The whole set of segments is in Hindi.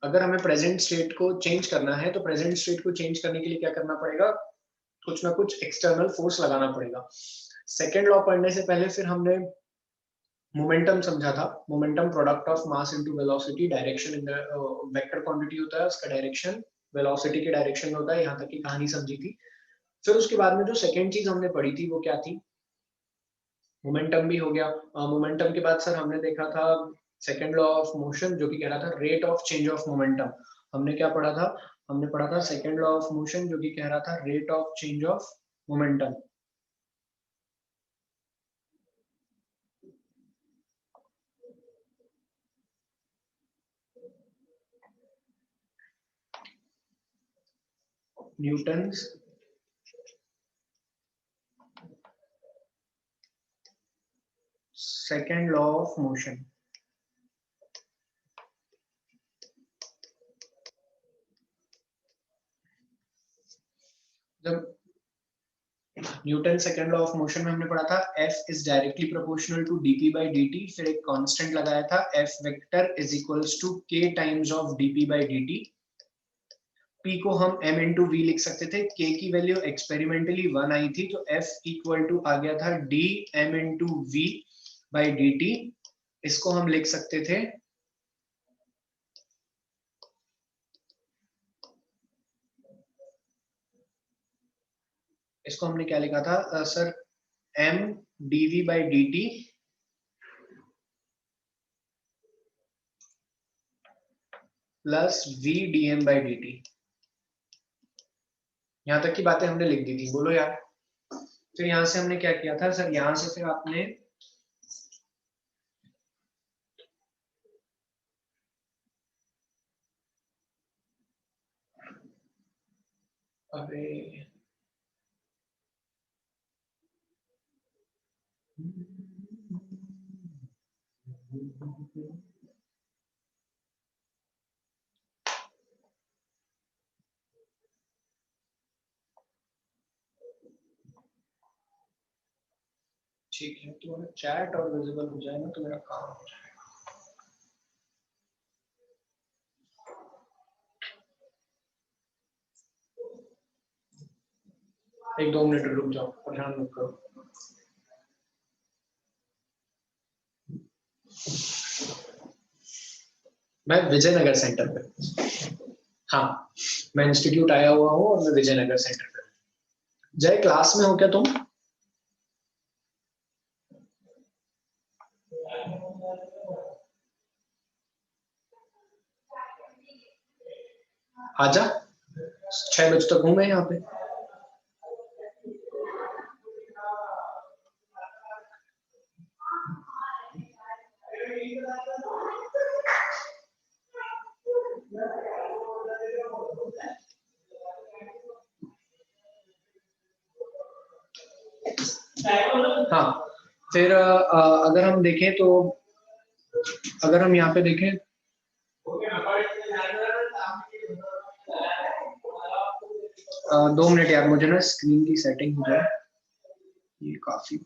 अगर हमें प्रेजेंट स्टेट को चेंज करना है तो प्रेजेंट स्टेट को चेंज करने के लिए क्या करना पड़ेगा, कुछ ना कुछ एक्सटर्नल फोर्स लगाना पड़ेगा। सेकेंड लॉ पढ़ने से पहले फिर हमने मोमेंटम समझा था। Momentum product of mass into velocity, direction in the vector quantity होता है, उसका डायरेक्शन वेलोसिटी के डायरेक्शन में होता है। यहाँ तक की कहानी समझी थी। फिर उसके बाद में जो सेकेंड चीज हमने पढ़ी थी वो क्या थी, मोमेंटम भी हो गया। मोमेंटम के बाद सर हमने देखा था सेकेंड लॉ ऑफ मोशन, जो कि कह रहा था rate of change of momentum. हमने क्या पढ़ा था, हमने पढ़ा था सेकेंड लॉ ऑफ मोशन, जो कि कह रहा था rate of change of momentum. Newton's second law of motion. जब Newton second law of motion में हमने पढ़ा था F is directly proportional to dp by dt, फिर एक कांस्टेंट लगाया था F vector is equals to k times of dp by dt। P को हम m इंटू वी लिख सकते थे। K की वैल्यू एक्सपेरिमेंटली 1 आई थी, तो F इक्वल टू आ गया था d m into V by dt। इसको हम लिख सकते थे इसको हमने क्या लिखा था sir, m dv by dt plus v dm by dt। यहां तक की बातें हमने लिख दी थी, बोलो यार। तो यहां से हमने क्या किया था सर, यहां से फिर आपने अरे ठीक है, तो अगर चैट और विजिबल हो जाए ना तो मेरा काम हो जाएगा। एक दो मिनट रुक जाओ, परेशान मत करो। मैं विजयनगर सेंटर पे, हाँ मैं इंस्टीट्यूट आया हुआ हूँ और मैं विजयनगर सेंटर पे। जय क्लास में हो क्या तुम? आजा, 6 बजे तक हूँ मैं यहाँ पे। हाँ फिर अगर हम देखें तो, अगर हम यहाँ पे देखें 2 मिनट यार, मुझे ना स्क्रीन की सेटिंग हो जाए, ये काफी।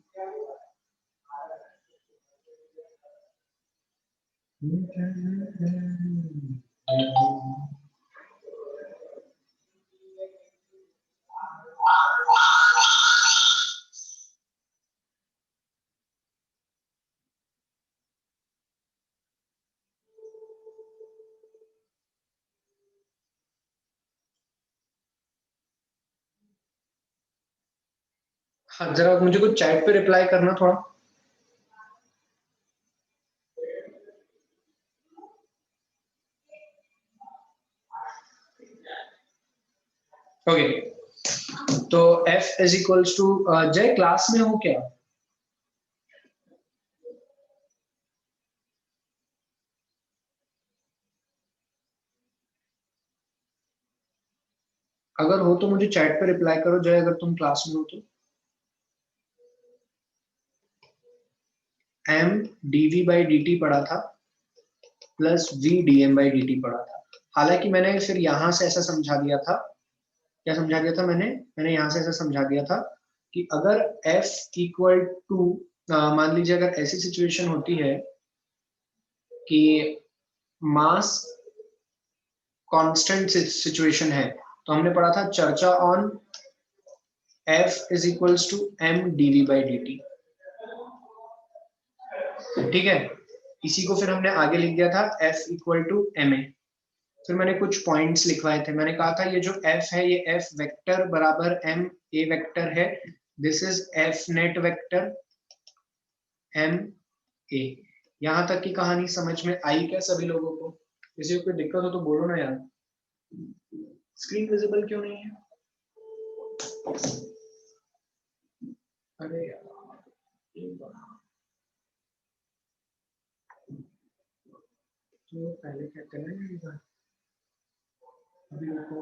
हाँ जरा मुझे कुछ चैट पे रिप्लाई करना थोड़ा। ओके तो F इज इक्वल्स टू, जय क्लास में हो क्या? अगर हो तो मुझे चैट पे रिप्लाई करो जय, अगर तुम क्लास में हो तो। m dv बाई dt पढ़ा था plus v dm by dt पढ़ा था। हालांकि मैंने फिर यहां से ऐसा समझा दिया था, क्या समझा दिया था मैंने, मैंने यहां से ऐसा समझा दिया था कि अगर F इक्वल टू, मान लीजिए अगर ऐसी सिचुएशन होती है कि मास कांस्टेंट सिचुएशन है, तो हमने पढ़ा था चर्चा on F is equals to m dv by dt। ठीक है, इसी को फिर हमने आगे लिख दिया था F इक्वल टू ma। फिर मैंने कुछ पॉइंट्स लिखवाए थे, मैंने कहा था ये जो F है ये F वेक्टर बराबर m a वेक्टर है, this is F net vector m a। यहां तक की कहानी समझ में आई क्या सभी लोगों को? किसी को कोई दिक्कत हो तो बोलो ना यार। स्क्रीन विजिबल क्यों नहीं है? अरे यार, तो पहले कहते हैं अभी रुको।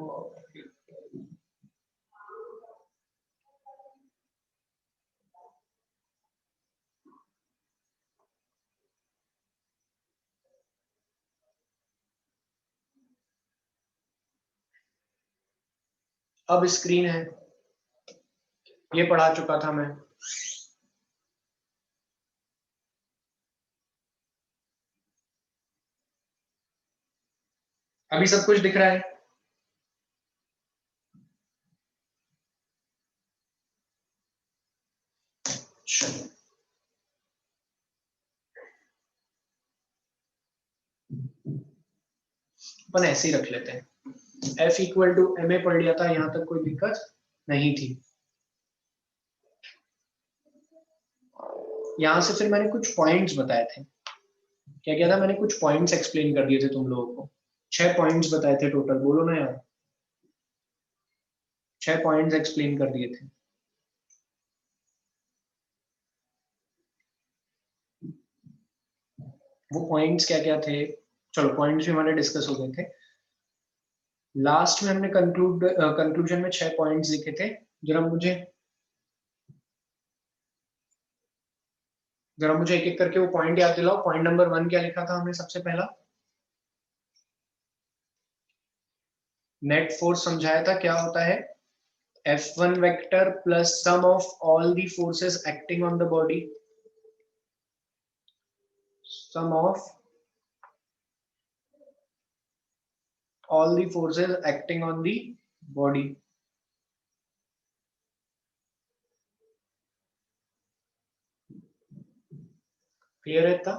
अब स्क्रीन है, ये पढ़ा चुका था मैं। अभी सब कुछ दिख रहा है? अपन ऐसे ही रख लेते हैं, F equal to M A पढ़ लिया था, यहां तक कोई दिक्कत नहीं थी। यहां से फिर मैंने कुछ पॉइंट्स बताए थे। क्या क्या था? मैंने कुछ पॉइंट्स एक्सप्लेन कर दिए थे तुम लोगों को। 6 पॉइंट्स बताए थे टोटल, बोलो ना यार। 6 पॉइंट्स एक्सप्लेन कर दिए थे। वो पॉइंट्स क्या क्या थे? चलो, पॉइंट्स भी हमारे डिस्कस हो गए थे। लास्ट में हमने कंक्लूजन में 6 पॉइंट्स लिखे थे। जरा मुझे एक एक करके वो पॉइंट याद दिलाओ। पॉइंट नंबर 1 क्या लिखा था हमने सबसे पहला? नेट फोर्स समझाया था क्या होता है। F1 vector plus sum of all the forces acting on the body, sum of all the forces acting on the body। Clear है था?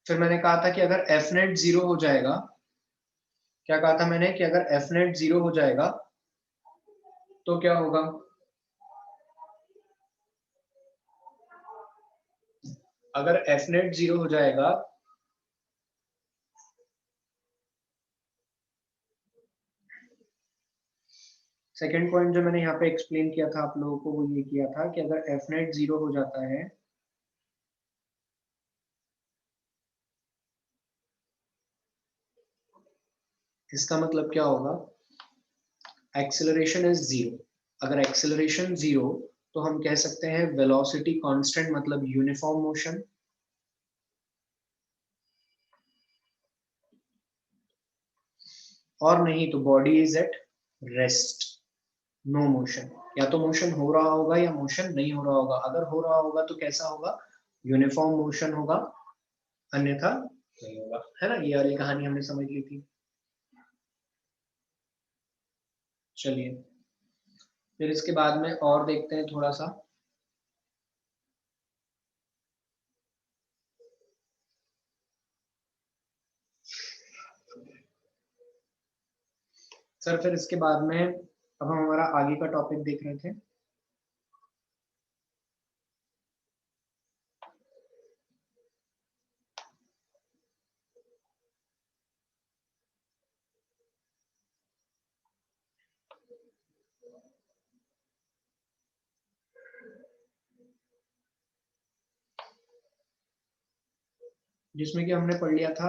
फिर मैंने कहा था कि अगर एफ नेट 0 हो जाएगा, क्या कहा था मैंने कि अगर एफ नेट 0 हो जाएगा तो क्या होगा? अगर एफ नेट 0 हो जाएगा सेकेंड पॉइंट जो मैंने यहाँ पे एक्सप्लेन किया था आप लोगों को, वो ये किया था कि अगर एफ नेट 0 हो जाता है इसका मतलब क्या होगा? Acceleration is 0। अगर एक्सेलरेशन 0 तो हम कह सकते हैं वेलोसिटी कांस्टेंट, मतलब यूनिफॉर्म मोशन। और नहीं तो body is at rest, no motion. या तो मोशन हो रहा होगा या मोशन नहीं हो रहा होगा। अगर हो रहा होगा तो कैसा होगा? यूनिफॉर्म मोशन होगा, अन्यथा नहीं होगा। है ना, ये वाली कहानी हमने समझ ली थी। चलिए, फिर इसके बाद में और देखते हैं थोड़ा सा। सर फिर इसके बाद में अब हम हमारा आगे का टॉपिक देख रहे थे। जिसमें कि हमने पढ़ लिया था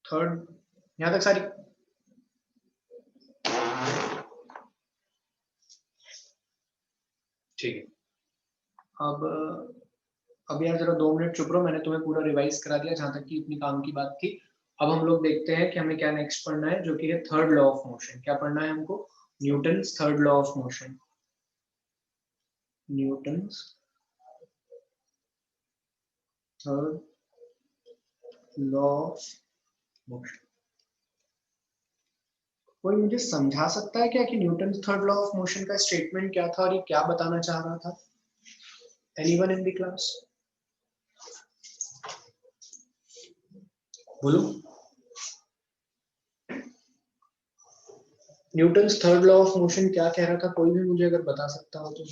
थर्ड, यहां तक सारी। ठीक है, अब अब यार जरा 2 मिनट चुप रहो, मैंने तुम्हें पूरा रिवाइज करा दिया जहां तक कि इतनी काम की बात थी। अब हम लोग देखते हैं कि हमें क्या नेक्स्ट पढ़ना है, जो कि है थर्ड लॉ ऑफ मोशन। क्या पढ़ना है हमको? Newton's third law of motion. Newton's third law of motion. कोई मुझे समझा सकता है क्या कि Newton third law of motion का स्टेटमेंट क्या था और ये क्या बताना चाह रहा था? Anyone in the class? बोलो। Newton third law of motion क्या कह रहा था? कोई भी मुझे अगर बता सकता हो तो।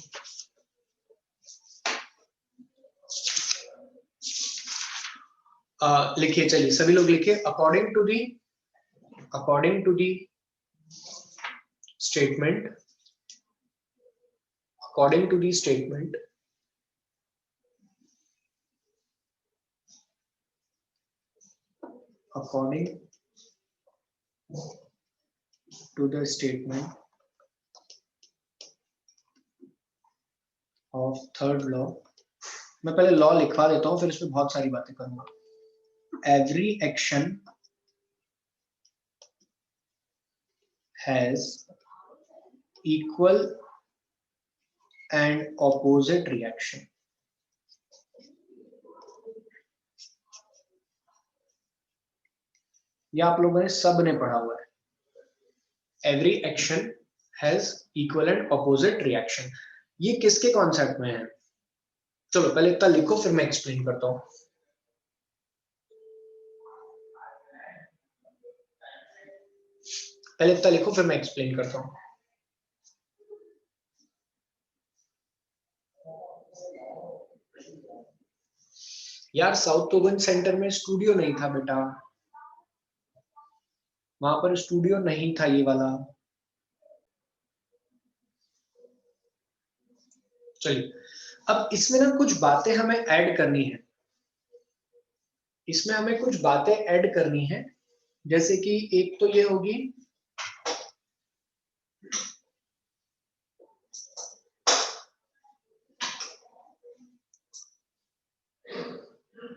लिखिए, चलिए सभी लोग लिखिए। According to the statement, according to the statement, according to the statement of third law, मैं पहले लॉ लिखवा देता हूँ फिर इसमें बहुत सारी बातें करूंगा। Every action has equal and opposite reaction। ये आप लोगों ने सब ने पढ़ा हुआ है। Every action has equal and opposite reaction। ये किसके कॉन्सेप्ट में है? चलो पहले इतना लिखो फिर मैं एक्सप्लेन करता हूँ। पहले इतना लिखो फिर मैं एक्सप्लेन करता हूँ। यार साउथ ओवन सेंटर में स्टूडियो नहीं था बेटा, वहां पर स्टूडियो नहीं था ये वाला। चलिए अब इसमें ना कुछ बातें हमें ऐड करनी है। इसमें हमें कुछ बातें ऐड करनी है, जैसे कि एक तो ये होगी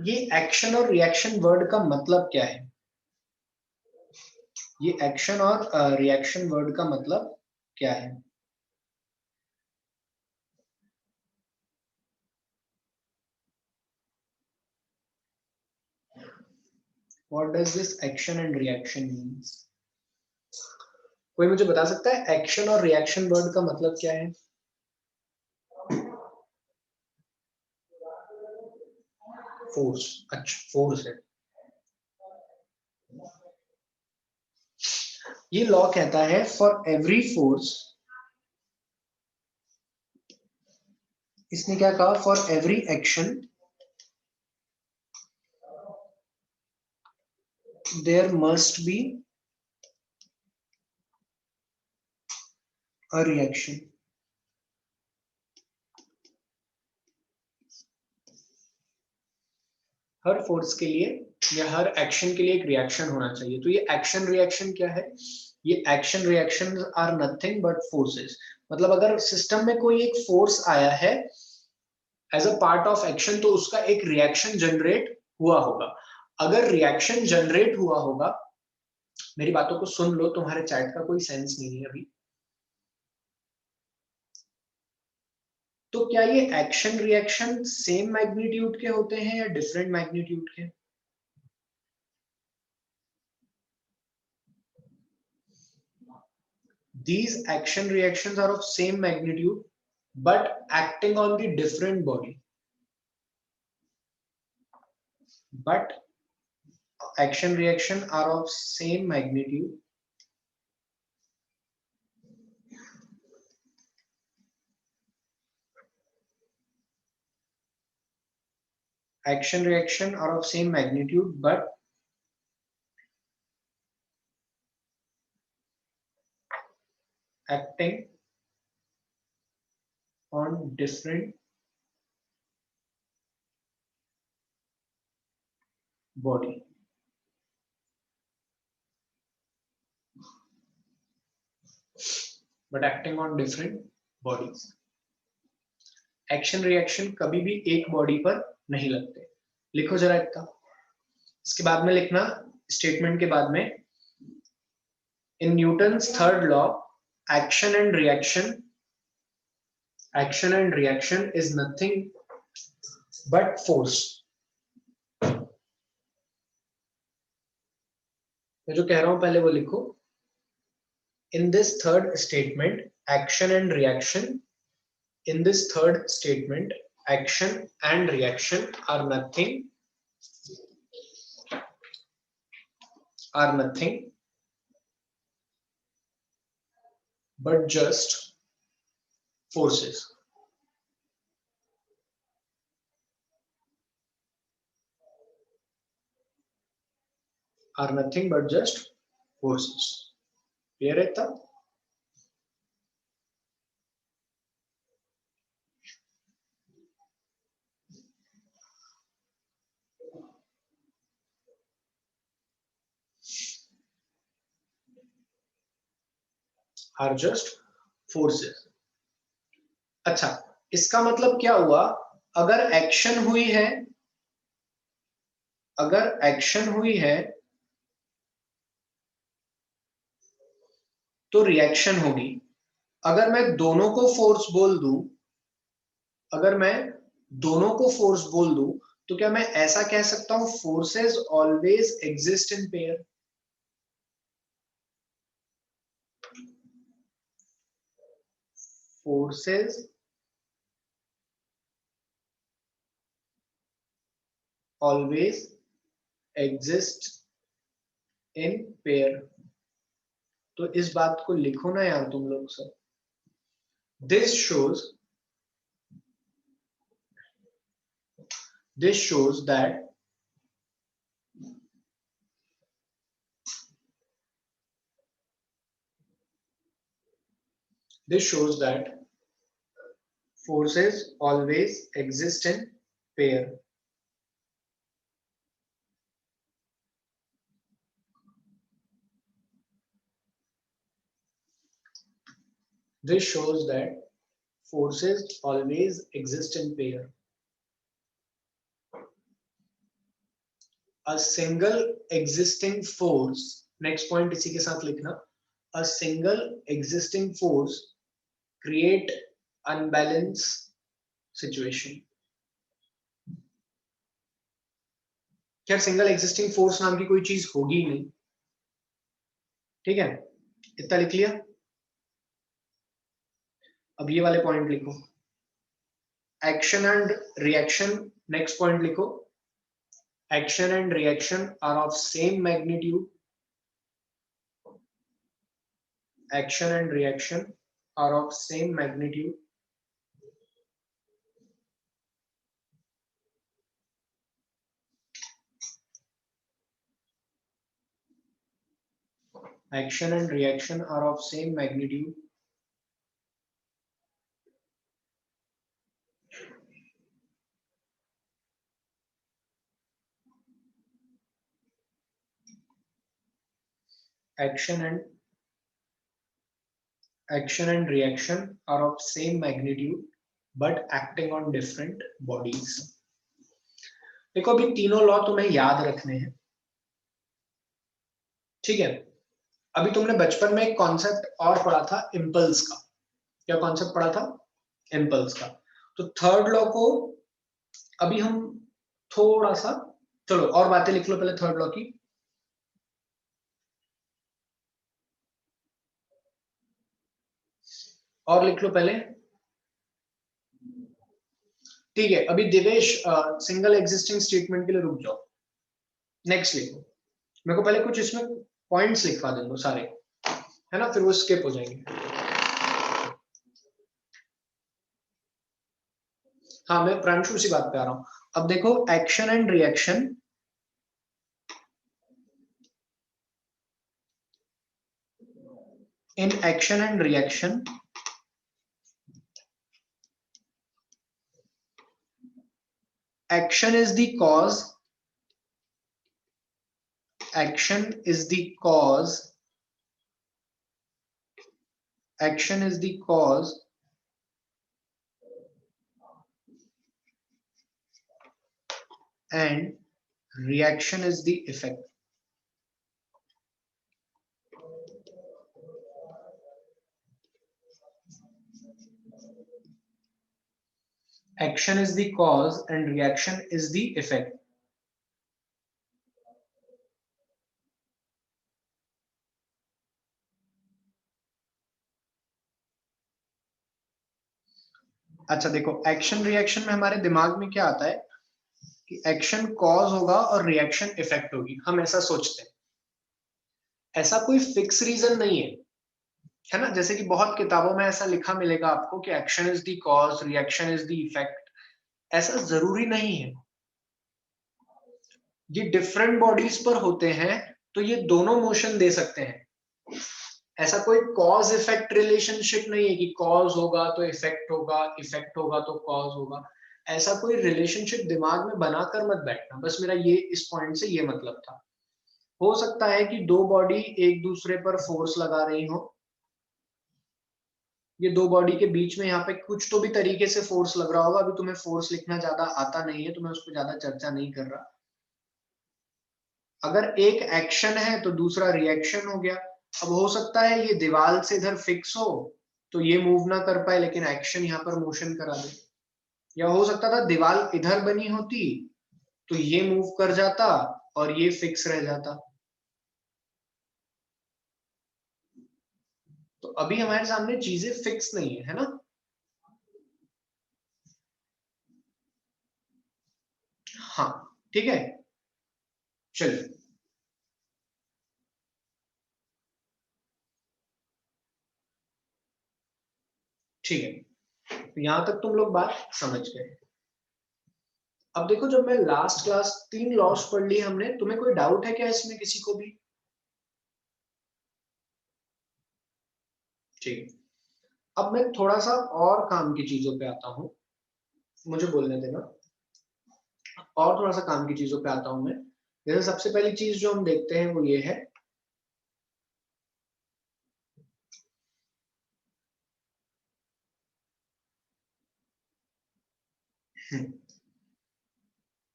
ये एक्शन और रिएक्शन वर्ड का मतलब क्या है। ये एक्शन और रिएक्शन वर्ड का मतलब क्या है? What does this action and reaction means? कोई मुझे बता सकता है एक्शन और रिएक्शन वर्ड का मतलब क्या है? फोर्स। अच्छा फोर्स है। ये लॉ कहता है फॉर एवरी फोर्स, इसने क्या कहा? For every action there must be a reaction. हर फोर्स के लिए या हर एक्शन के लिए एक रिएक्शन होना चाहिए। तो ये एक्शन रिएक्शन क्या है? ये action reaction are nothing but forces. मतलब अगर सिस्टम में कोई एक फोर्स आया है as a part of action, तो उसका एक रिएक्शन जनरेट हुआ होगा। अगर रिएक्शन जनरेट हुआ होगा, मेरी बातों को सुन लो, तुम्हारे चैट का कोई सेंस नहीं है अभी। तो क्या ये एक्शन रिएक्शन सेम मैग्नीट्यूड के होते हैं या डिफरेंट मैग्नीट्यूड के? These action reactions are of same magnitude but acting on the different body. But action reaction are of same magnitude but acting on different body. But acting on different bodies. Action reaction कभी भी एक बॉडी पर नहीं लगते। लिखो जरा इतना। इसके बाद में लिखना, स्टेटमेंट के बाद में, in Newton's third law action and reaction is nothing but force. मैं जो कह रहा हूं पहले वो लिखो। In this third statement action and reaction, in this third statement action and reaction are nothing but just forces. Are nothing but just forces. Clear है तब? Are just forces. अच्छा, इसका मतलब क्या हुआ? अगर एक्शन हुई है तो रिएक्शन होगी। अगर मैं दोनों को फोर्स बोल दूं तो क्या मैं ऐसा कह सकता हूं forces always exist in pair? forces always exist in pair। तो इस बात को लिखो ना यार तुम लोग सब। this shows that forces always exist in pair। this shows that forces always exist in pair। a single existing force, next point इसी के साथ लिखना, a single existing force create unbalance situation। क्या सिंगल एग्जिस्टिंग फोर्स नाम की कोई चीज होगी ही नहीं, ठीक है? इतना लिख लिया। अब ये वाले पॉइंट लिखो, action and reaction. Next point लिखो, action and reaction are of same magnitude. Action and reaction are of same magnitude. Action and reaction are of same magnitude। Action and reaction are of same magnitude but acting on different bodies। देखो अभी तीनों लॉ तुम्हें याद रखने हैं, ठीक है? अभी तुमने बचपन में एक कॉन्सेप्ट और पढ़ा था इम्पल्स का। क्या कॉन्सेप्ट पढ़ा था? इम्पल्स का। तो थर्ड लॉ को अभी हम थोड़ा सा, चलो और बातें लिख लो पहले थर्ड लॉ की। और लिख लो पहले, ठीक है? अभी दिवेश सिंगल एग्जिस्टिंग स्टेटमेंट के लिए रुक जाओ, नेक्स्ट लिखो। मेरे को पहले कुछ इसमें पॉइंट्स लिखवा दे दो सारे, है ना? फिर वो स्किप हो जाएंगे। हाँ, मैं प्रांशु सी बात पे आ रहा हूं। अब देखो, action and reaction, in action and reaction action is the cause, action is the cause, action is the cause and reaction is the effect. Action is the cause and reaction is the effect. अच्छा देखो, एक्शन रिएक्शन में हमारे दिमाग में क्या आता है कि एक्शन कॉज होगा और रिएक्शन इफेक्ट होगी, हम ऐसा सोचते हैं। ऐसा कोई फिक्स रीजन नहीं है ना। जैसे कि बहुत किताबों में ऐसा लिखा मिलेगा आपको कि action is the cause, reaction is the effect. ऐसा जरूरी नहीं है। ये डिफरेंट बॉडीज पर होते हैं तो ये दोनों मोशन दे सकते हैं। ऐसा कोई कॉज इफेक्ट रिलेशनशिप नहीं है कि कॉज होगा तो इफेक्ट होगा, इफेक्ट होगा तो कॉज होगा। ऐसा कोई रिलेशनशिप दिमाग में बनाकर मत बैठना। बस मेरा ये इस पॉइंट से ये मतलब था। हो सकता है कि दो बॉडी एक दूसरे पर फोर्स लगा रही हो, ये दो बॉडी के बीच में यहाँ पे कुछ तो भी तरीके से फोर्स लग रहा होगा। अभी तुम्हें फोर्स लिखना ज्यादा आता नहीं है तो मैं उस पर ज्यादा चर्चा नहीं कर रहा। अगर एक एक्शन है तो दूसरा रिएक्शन हो गया। अब हो सकता है ये दीवार से इधर फिक्स हो तो ये मूव ना कर पाए, लेकिन एक्शन यहाँ पर मोशन करा दे। या हो सकता था दीवार इधर बनी होती तो ये मूव कर जाता और ये फिक्स रह जाता। तो अभी हमारे सामने चीजें फिक्स नहीं है ना। हाँ ठीक है, चलिए। ठीक है, तो यहां तक तुम लोग बात समझ गए। अब देखो, जब मैं लास्ट क्लास 3 लॉस पढ़ ली हमने, तुम्हें कोई डाउट है क्या इसमें किसी को भी? ठीक, अब मैं थोड़ा सा और काम की चीजों पे आता हूँ, मुझे बोलने देना। और थोड़ा सा काम की चीजों पे आता हूँ मैं। जैसे सबसे पहली चीज जो हम देखते हैं वो ये है,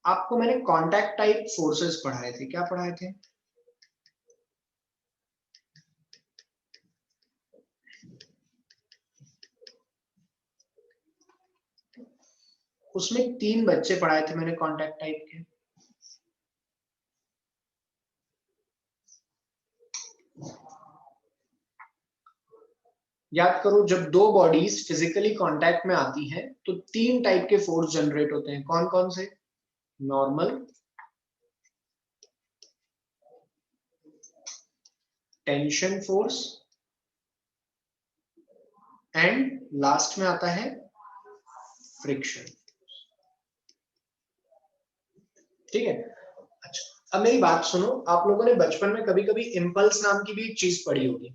आपको मैंने कॉन्टैक्ट टाइप फोर्सेस पढ़ाए थे। क्या पढ़ाए थे? उसमें 3 बच्चे पढ़ाए थे मैंने कॉन्टैक्ट टाइप के। याद करो, जब दो बॉडीज फिजिकली कांटेक्ट में आती हैं तो 3 टाइप के फोर्स जनरेट होते हैं। कौन कौन से? Normal, tension force, and last में आता है फ्रिक्शन। ठीक है, अच्छा अब मेरी बात सुनो। आप लोगों ने बचपन में कभी कभी इम्पल्स नाम की भी एक चीज पढ़ी होगी,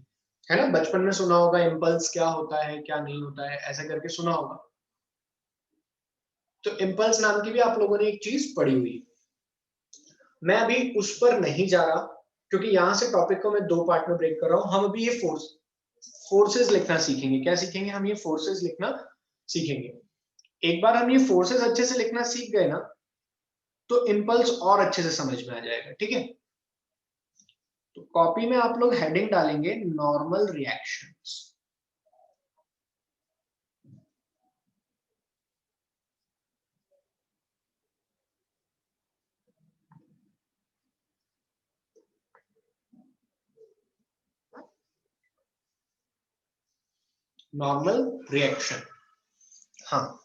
है ना? बचपन में सुना होगा इम्पल्स क्या होता है क्या नहीं होता है, ऐसा करके सुना होगा। तो इम्पल्स नाम की भी आप लोगों ने एक चीज पढ़ी हुई। मैं अभी उस पर नहीं जा रहा क्योंकि यहां से टॉपिक को मैं 2 पार्ट में ब्रेक कर रहा हूं। हम अभी ये फोर्सेस लिखना सीखेंगे। क्या सीखेंगे? हम ये फोर्सेस लिखना सीखेंगे। एक बार हम ये फोर्सेस अच्छे से लिखना सीख गए ना, तो इम्पल्स और अच्छे से समझ में आ जाएगा। ठीक है, तो कॉपी में आप लोग हेडिंग डालेंगे नॉर्मल रिएक्शंस। नॉर्मल रिएक्शन, हाँ।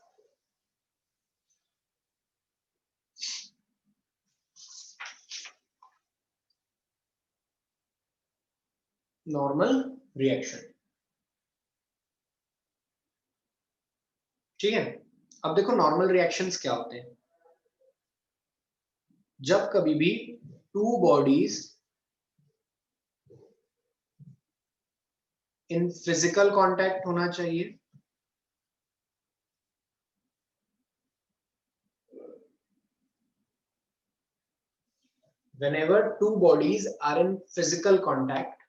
नॉर्मल रिएक्शन, ठीक है। अब देखो नॉर्मल रिएक्शंस क्या होते हैं। जब कभी भी two bodies in physical contact होना चाहिए, whenever two bodies are in physical contact,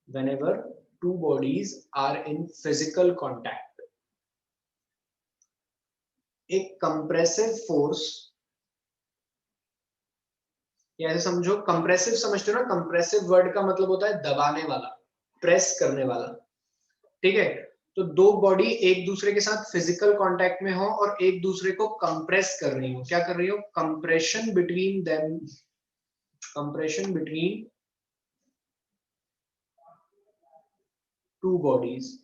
whenever two bodies are in physical contact, एक कंप्रेसिव फोर्स, ऐसे समझो, कंप्रेसिव समझते हो ना, कंप्रेसिव वर्ड का मतलब होता है दबाने वाला, प्रेस करने वाला, ठीक है। तो दो बॉडी एक दूसरे के साथ फिजिकल कांटेक्ट में हो और एक दूसरे को कंप्रेस कर रही हो, क्या कर रही हो, compression between them, compression between two bodies.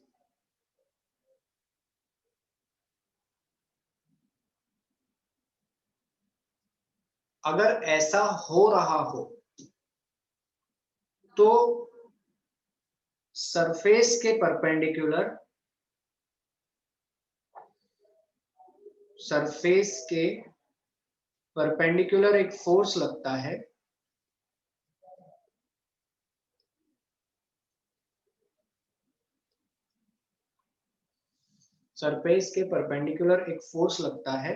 अगर ऐसा हो रहा हो तो सरफेस के परपेंडिकुलर, सरफेस के परपेंडिकुलर एक फोर्स लगता है, सरफेस के परपेंडिकुलर एक फोर्स लगता है,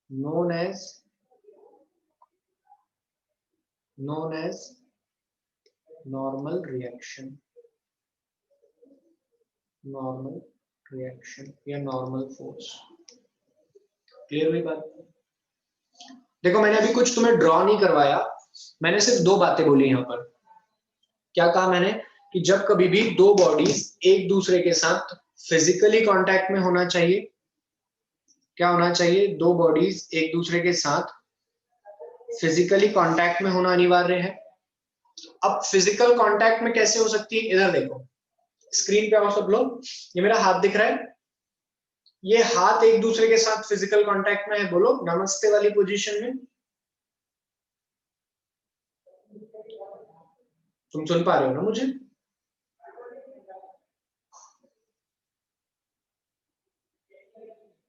known as normal reaction, normal reaction या नॉर्मल फोर्स। क्लियर हुई बात? देखो मैंने अभी कुछ तुम्हें ड्रॉ नहीं करवाया, मैंने सिर्फ दो बातें बोली यहां पर। क्या कहा मैंने कि जब कभी भी दो बॉडीज एक दूसरे के साथ फिजिकली कांटेक्ट में होना चाहिए, क्या होना चाहिए, दो बॉडीज एक दूसरे के साथ फिजिकली कांटेक्ट में होना अनिवार्य है। अब फिजिकल कांटेक्ट में कैसे हो सकती है, इधर देखो स्क्रीन पे आओ सब लोग, ये मेरा हाथ दिख रहा है, ये हाथ एक दूसरे के साथ फिजिकल कांटेक्ट में है, बोलो नमस्ते वाली पोजीशन में। तुम सुन पा रहे हो ना मुझे?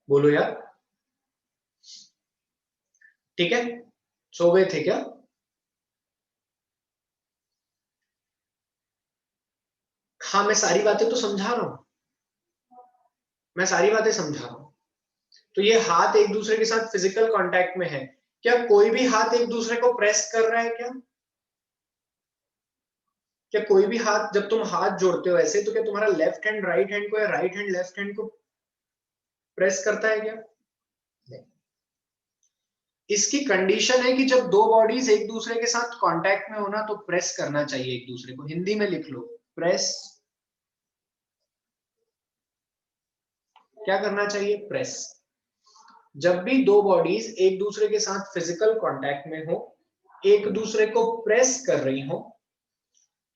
बोलो यार, ठीक है, सो गए थे क्या? हाँ मैं सारी बातें तो समझा रहा हूं, मैं सारी बातें समझा रहा हूं। तो ये हाथ एक दूसरे के साथ फिजिकल कांटेक्ट में है, क्या कोई भी हाथ एक दूसरे को प्रेस कर रहा है क्या? क्या कोई भी हाथ, जब तुम हाथ जोड़ते हो ऐसे, तो क्या तुम्हारा लेफ्ट हैंड राइट हैंड को या राइट हैंड लेफ्ट हैंड को प्रेस करता है क्या? नहीं। इसकी कंडीशन है कि जब दो बॉडीज एक दूसरे के साथ कांटेक्ट में होना तो प्रेस करना चाहिए एक दूसरे को, हिंदी में लिख लो, प्रेस, क्या करना चाहिए, प्रेस। जब भी दो बॉडीज एक दूसरे के साथ फिजिकल कांटेक्ट में हो, एक दूसरे को प्रेस कर रही हो,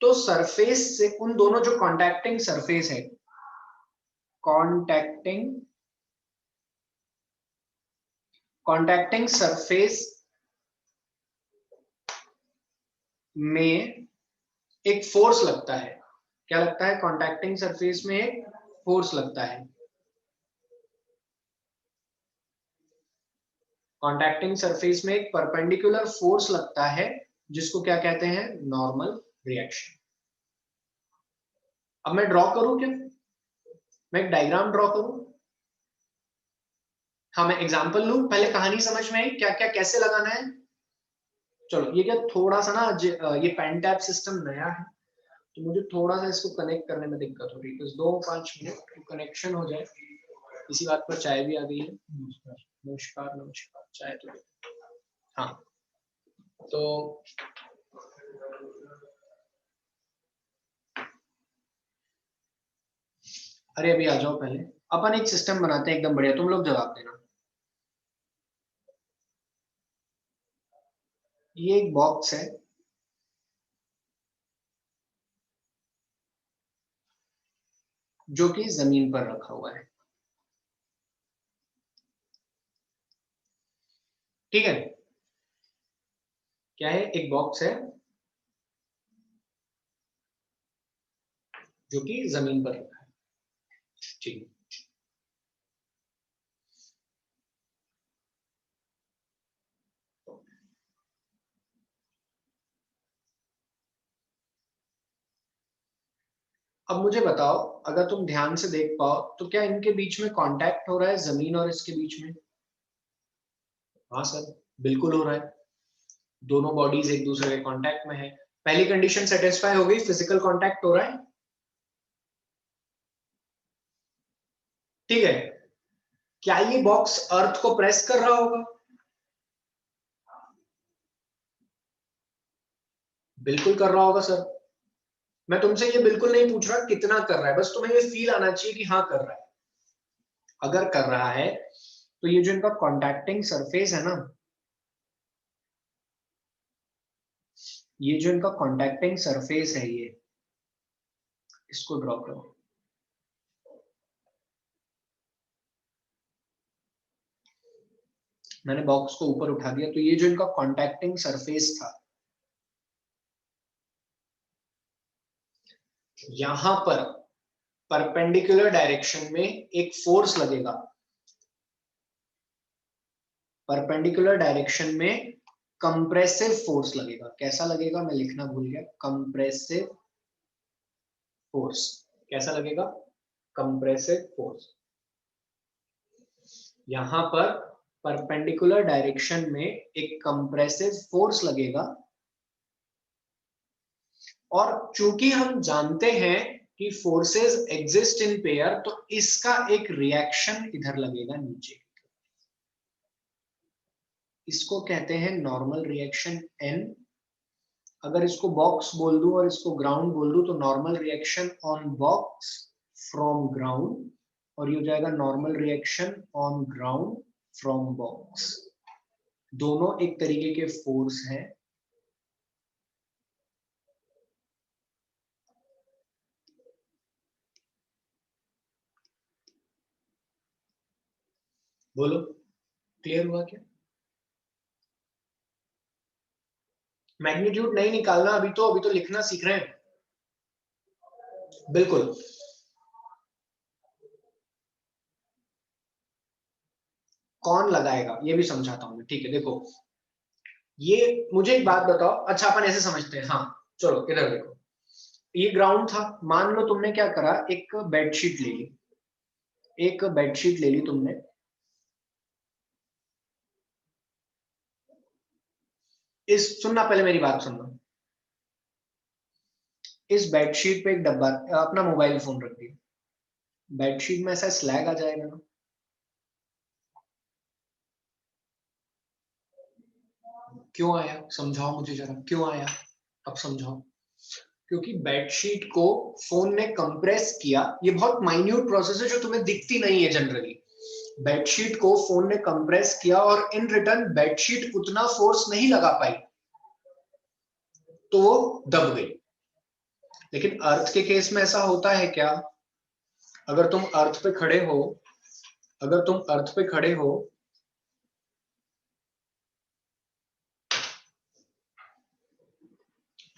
तो सरफेस से उन दोनों जो कॉन्टैक्टिंग सरफेस है, कॉन्टैक्टिंग कॉन्टैक्टिंग सरफेस में एक फोर्स लगता है, क्या लगता है, कॉन्टैक्टिंग सरफेस में एक फोर्स लगता है, कॉन्टैक्टिंग सरफेस में एक परपेंडिकुलर फोर्स लगता है, जिसको क्या कहते हैं, नॉर्मल रिएक्शन। अब मैं ड्रॉ करूं क्या, मैं एक डायग्राम ड्रॉ करूं? हाँ मैं एग्जांपल लूं, पहले कहानी समझ में आई क्या क्या कैसे लगाना है। चलो ये क्या थोड़ा सा ना ये पेन टैप सिस्टम नया है, तो मुझे थोड़ा सा इसको कनेक्ट करने में दिक्कत हो रही है, तो 2-5 मिनट कनेक्शन हो जाए। इसी बात पर चाय भी आ गई है। नमस्कार नमस्कार नमस्कार, चाय तो हाँ। तो अरे अभी आ जाओ, पहले अपन एक सिस्टम बनाते हैं एकदम बढ़िया, तुम लोग जवाब देना। ये एक बॉक्स है, जो कि जमीन पर रखा हुआ है, ठीक है। क्या है, एक बॉक्स है जो कि जमीन पर रखा है, ठीक। अब मुझे बताओ, अगर तुम ध्यान से देख पाओ तो क्या इनके बीच में कांटेक्ट हो रहा है, जमीन और इसके बीच में? हाँ सर, बिल्कुल हो रहा है, दोनों बॉडीज एक दूसरे के कांटेक्ट में है। पहली कंडीशन सेटिस्फाई हो गई, फिजिकल कांटेक्ट हो रहा है, ठीक है। क्या ये बॉक्स अर्थ को प्रेस कर रहा होगा? बिल्कुल कर रहा होगा सर। मैं तुमसे ये बिल्कुल नहीं पूछ रहा कितना कर रहा है, बस तुम्हें ये फील आना चाहिए कि हाँ कर रहा है। अगर कर रहा है तो ये जो इनका कॉन्टैक्टिंग सरफेस है ना, ये जो इनका कॉन्टैक्टिंग सरफेस है, ये इसको ड्रॉ करो। मैंने बॉक्स को ऊपर उठा दिया, तो ये जो इनका कॉन्टैक्टिंग सरफेस था, यहां पर परपेंडिकुलर डायरेक्शन में एक फोर्स लगेगा। परपेंडिकुलर डायरेक्शन में कंप्रेसिव फोर्स लगेगा। कैसा लगेगा मैं लिखना भूल गया, कंप्रेसिव फोर्स। कैसा लगेगा? Compressive force. यहां पर परपेंडिकुलर डायरेक्शन में एक कंप्रेसिव फोर्स लगेगा, और चूंकि हम जानते हैं कि फोर्सेस एग्जिस्ट इन पेयर, तो इसका एक रिएक्शन इधर लगेगा नीचे। इसको कहते हैं नॉर्मल रिएक्शन N। अगर इसको बॉक्स बोल दूं और इसको ग्राउंड बोल दूं, तो normal reaction on box from ground, और ये हो जाएगा normal reaction on ground from box. दोनों एक तरीके के फोर्स हैं। बोलो, क्लियर हुआ क्या? मैग्नीट्यूड नहीं निकालना अभी तो लिखना सीख रहे हैं। बिल्कुल। कौन लगाएगा ये भी समझाता हूं मैं, ठीक है। देखो, ये मुझे एक बात बताओ, अच्छा अपन ऐसे समझते हैं, हाँ चलो इधर देखो। ये ग्राउंड था, मान लो तुमने क्या करा, एक बेडशीट ले ली। एक बेडशीट ले ली तुमने। इस सुनना, पहले मेरी बात सुनना। इस बेडशीट पे एक डब्बा, अपना मोबाइल फोन रख दिया। बेडशीट में ऐसा स्लैग आ जाएगा ना? क्यों आया, समझाओ मुझे जरा, क्यों आया? अब समझाओ। क्योंकि बेडशीट को फोन ने कंप्रेस किया। ये बहुत माइन्यूट प्रोसेस है जो तुम्हें दिखती नहीं है जनरली। बेडशीट को फोन ने कंप्रेस किया, और इन रिटर्न बेडशीट उतना फोर्स नहीं लगा पाई, तो वो दब गई। लेकिन अर्थ के केस में ऐसा होता है क्या? अगर तुम अर्थ पे खड़े हो, अगर तुम अर्थ पे खड़े हो,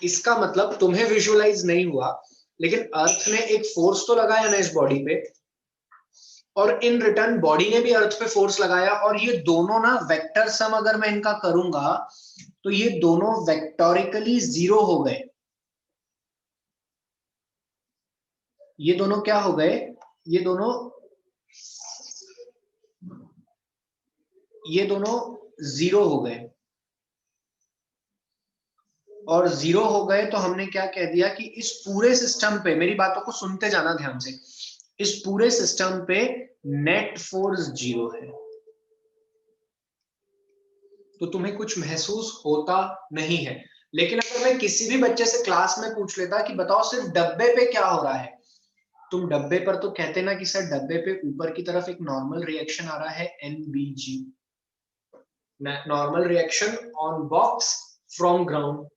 इसका मतलब तुम्हें विजुअलाइज नहीं हुआ, लेकिन अर्थ ने एक फोर्स तो लगाया ना इस बॉडी पे, और इन रिटर्न बॉडी ने भी अर्थ पे फोर्स लगाया, और ये दोनों ना वेक्टर सम अगर मैं इनका करूंगा, तो ये दोनों वेक्टोरिकली जीरो हो गए। ये दोनों क्या हो गए? ये दोनों ये दोनों जीरो हो गए। और जीरो हो गए तो हमने क्या कह दिया कि इस पूरे सिस्टम पे, मेरी बातों को सुनते जाना ध्यान से, इस पूरे सिस्टम पे नेट फोर्स जीरो है। तो तुम्हें कुछ महसूस होता नहीं है। लेकिन अगर मैं किसी भी बच्चे से क्लास में पूछ लेता कि बताओ सिर्फ डब्बे पे क्या हो रहा है, तुम डब्बे पर तो कहते ना कि सर डब्बे पे ऊपर की तरफ एक नॉर्मल रिएक्शन आ रहा है NBG, normal reaction on box from ground.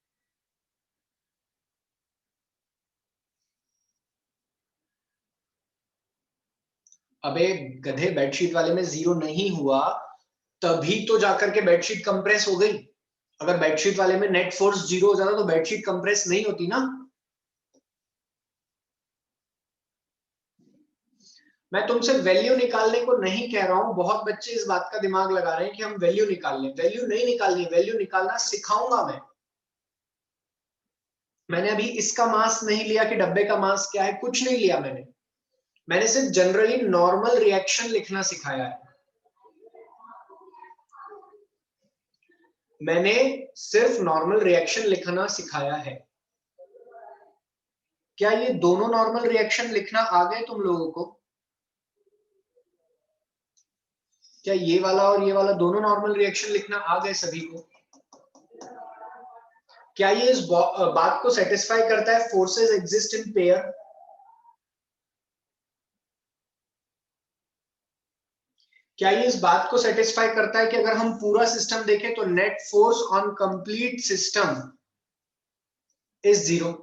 अबे गधे, बेडशीट वाले में जीरो नहीं हुआ, तभी तो जाकर के बेडशीट कंप्रेस हो गई। अगर बेडशीट वाले में नेट फोर्स जीरो हो जाता तो बेडशीट कंप्रेस नहीं होती ना। मैं तुमसे वैल्यू निकालने को नहीं कह रहा हूं, बहुत बच्चे इस बात का दिमाग लगा रहे हैं कि हम वैल्यू निकाल लें। वैल्यू नहीं निकालनी, वैल्यू निकालना सिखाऊंगा मैं। मैंने अभी इसका मास नहीं लिया कि डब्बे का मास क्या है, कुछ नहीं लिया मैंने। मैंने सिर्फ जनरली नॉर्मल रिएक्शन लिखना सिखाया है। मैंने सिर्फ नॉर्मल रिएक्शन लिखना सिखाया है। क्या ये दोनों नॉर्मल रिएक्शन लिखना आ गए तुम लोगों को? क्या ये वाला और ये वाला दोनों नॉर्मल रिएक्शन लिखना आ गए सभी को? क्या ये इस बात को सेटिस्फाई करता है फोर्सेस एग्जिस्ट इन पेयर? क्या ये इस बात को सेटिस्फाई करता है कि अगर हम पूरा सिस्टम देखें तो net force on complete system is 0,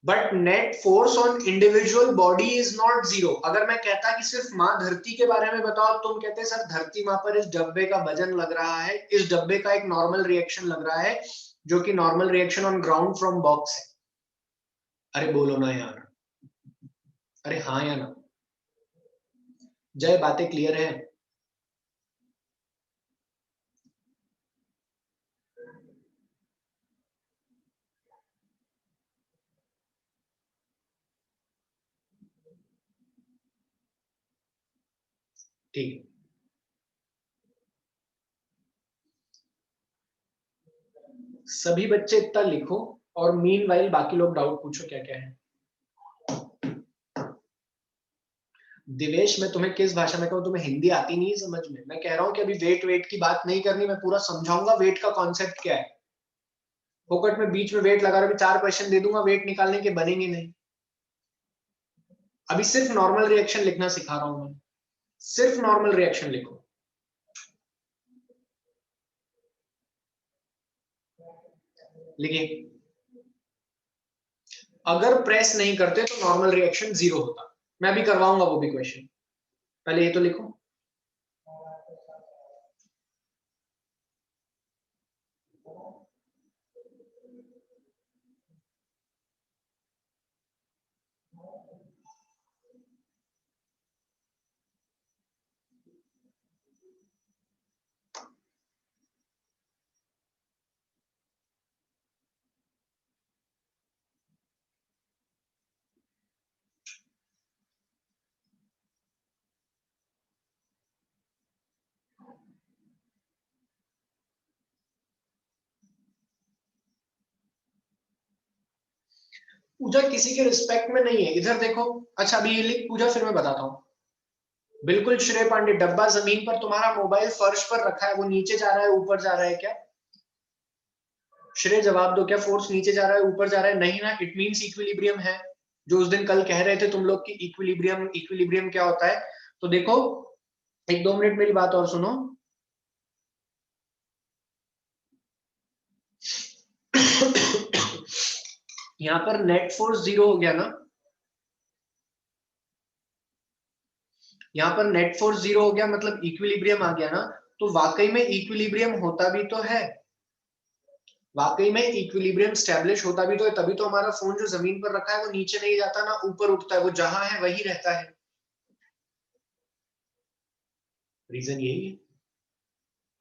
but net force on individual body is not 0? अगर मैं कहता कि सिर्फ माँ धरती के बारे में बताओ, तुम कहते सर धरती माँ पर इस डब्बे का वजन लग रहा है, इस डब्बे का एक नॉर्मल रिएक्शन लग रहा है, जो कि normal reaction on ground from box है। अरे बोलो ना यार, अरे हाँ या ना? जय, बातें क्लियर है? ठीक है, सभी बच्चे इतना लिखो और मीनवाइल बाकी लोग डाउट पूछो क्या क्या है। दिवेश, मैं तुम्हें किस भाषा में कहूँ? तुम्हें हिंदी आती नहीं है समझ में? मैं कह रहा हूँ कि अभी वेट वेट की बात नहीं करनी, मैं पूरा समझाऊंगा वेट का कॉन्सेप्ट क्या है। फोकट में बीच में वेट लगा रहा, 4 क्वेश्चन दे दूंगा, वेट निकालने के बनेंगे नहीं। अभी सिर्फ नॉर्मल रिएक्शन लिखना सिखा रहा हूं मैं, सिर्फ नॉर्मल रिएक्शन लिखो। लिखिए, अगर प्रेस नहीं करते तो नॉर्मल रिएक्शन 0 होता। मैं अभी करवाऊंगा वो भी क्वेश्चन, पहले ये तो लिखो। पूजा किसी के रिस्पेक्ट में नहीं है, इधर देखो। अच्छा अभी ये लिख पूजा, फिर मैं बताता हूँ। बिल्कुल श्रेय पांडे, डब्बा जमीन पर, तुम्हारा मोबाइल फर्श पर रखा है, वो नीचे जा रहा है ऊपर जा रहा है क्या? श्रेय जवाब दो, क्या फोर्स नीचे जा रहा है ऊपर जा रहा है? नहीं ना, इट मींस इक्विलिब्रियम है। जो उस दिन कल कह रहे थे तुम लोग कि इक्विलिब्रियम, इक्विलिब्रियम क्या होता है? तो देखो, 1-2 मिनट मेरी बात और सुनो। यहाँ पर नेट फोर्स 0 हो गया ना, यहाँ पर नेट फोर्स 0 हो गया, मतलब इक्विलिब्रियम आ गया ना। तो वाकई में इक्विलिब्रियम होता भी तो है, वाकई में इक्विलिब्रियम स्टैब्लिश होता भी तो है, तभी तो हमारा फोन जो जमीन पर रखा है वो नीचे नहीं जाता ना ऊपर उठता है, वो जहां है वही रहता है। रीजन यही है,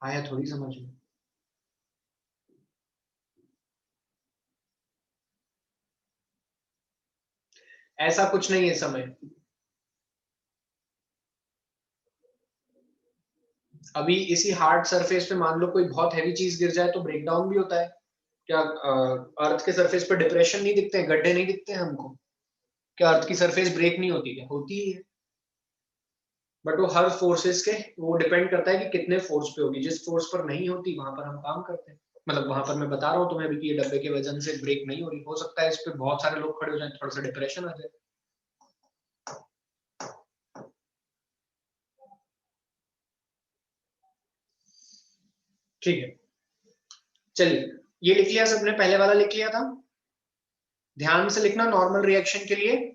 आया थोड़ी समझ में? ऐसा कुछ नहीं है समय। अभी इसी हार्ड सरफेस पे मान लो कोई बहुत हैवी चीज गिर जाए तो ब्रेक डाउन भी होता है। क्या अर्थ के सरफेस पे डिप्रेशन नहीं दिखते हैं, गड्ढे नहीं दिखते हैं हमको? क्या अर्थ की सरफेस ब्रेक नहीं होती? क्या होती ही है। बट वो हर फोर्सेस के, वो डिपेंड करता है कि कितने फोर्स पे होगी। जिस फोर्स पर नहीं होती वहां पर हम काम करते हैं। मतलब वहां पर मैं बता रहा हूँ तुम्हें अभी कि ये डब्बे के वजन से ब्रेक नहीं हो रही, हो सकता है इस पे बहुत सारे लोग खड़े हो जाए, थोड़ा सा डिप्रेशन आ जाए। ठीक है, चलिए, ये लिख लिया सबने? पहले वाला लिख लिया था? ध्यान से लिखना नॉर्मल रिएक्शन के लिए।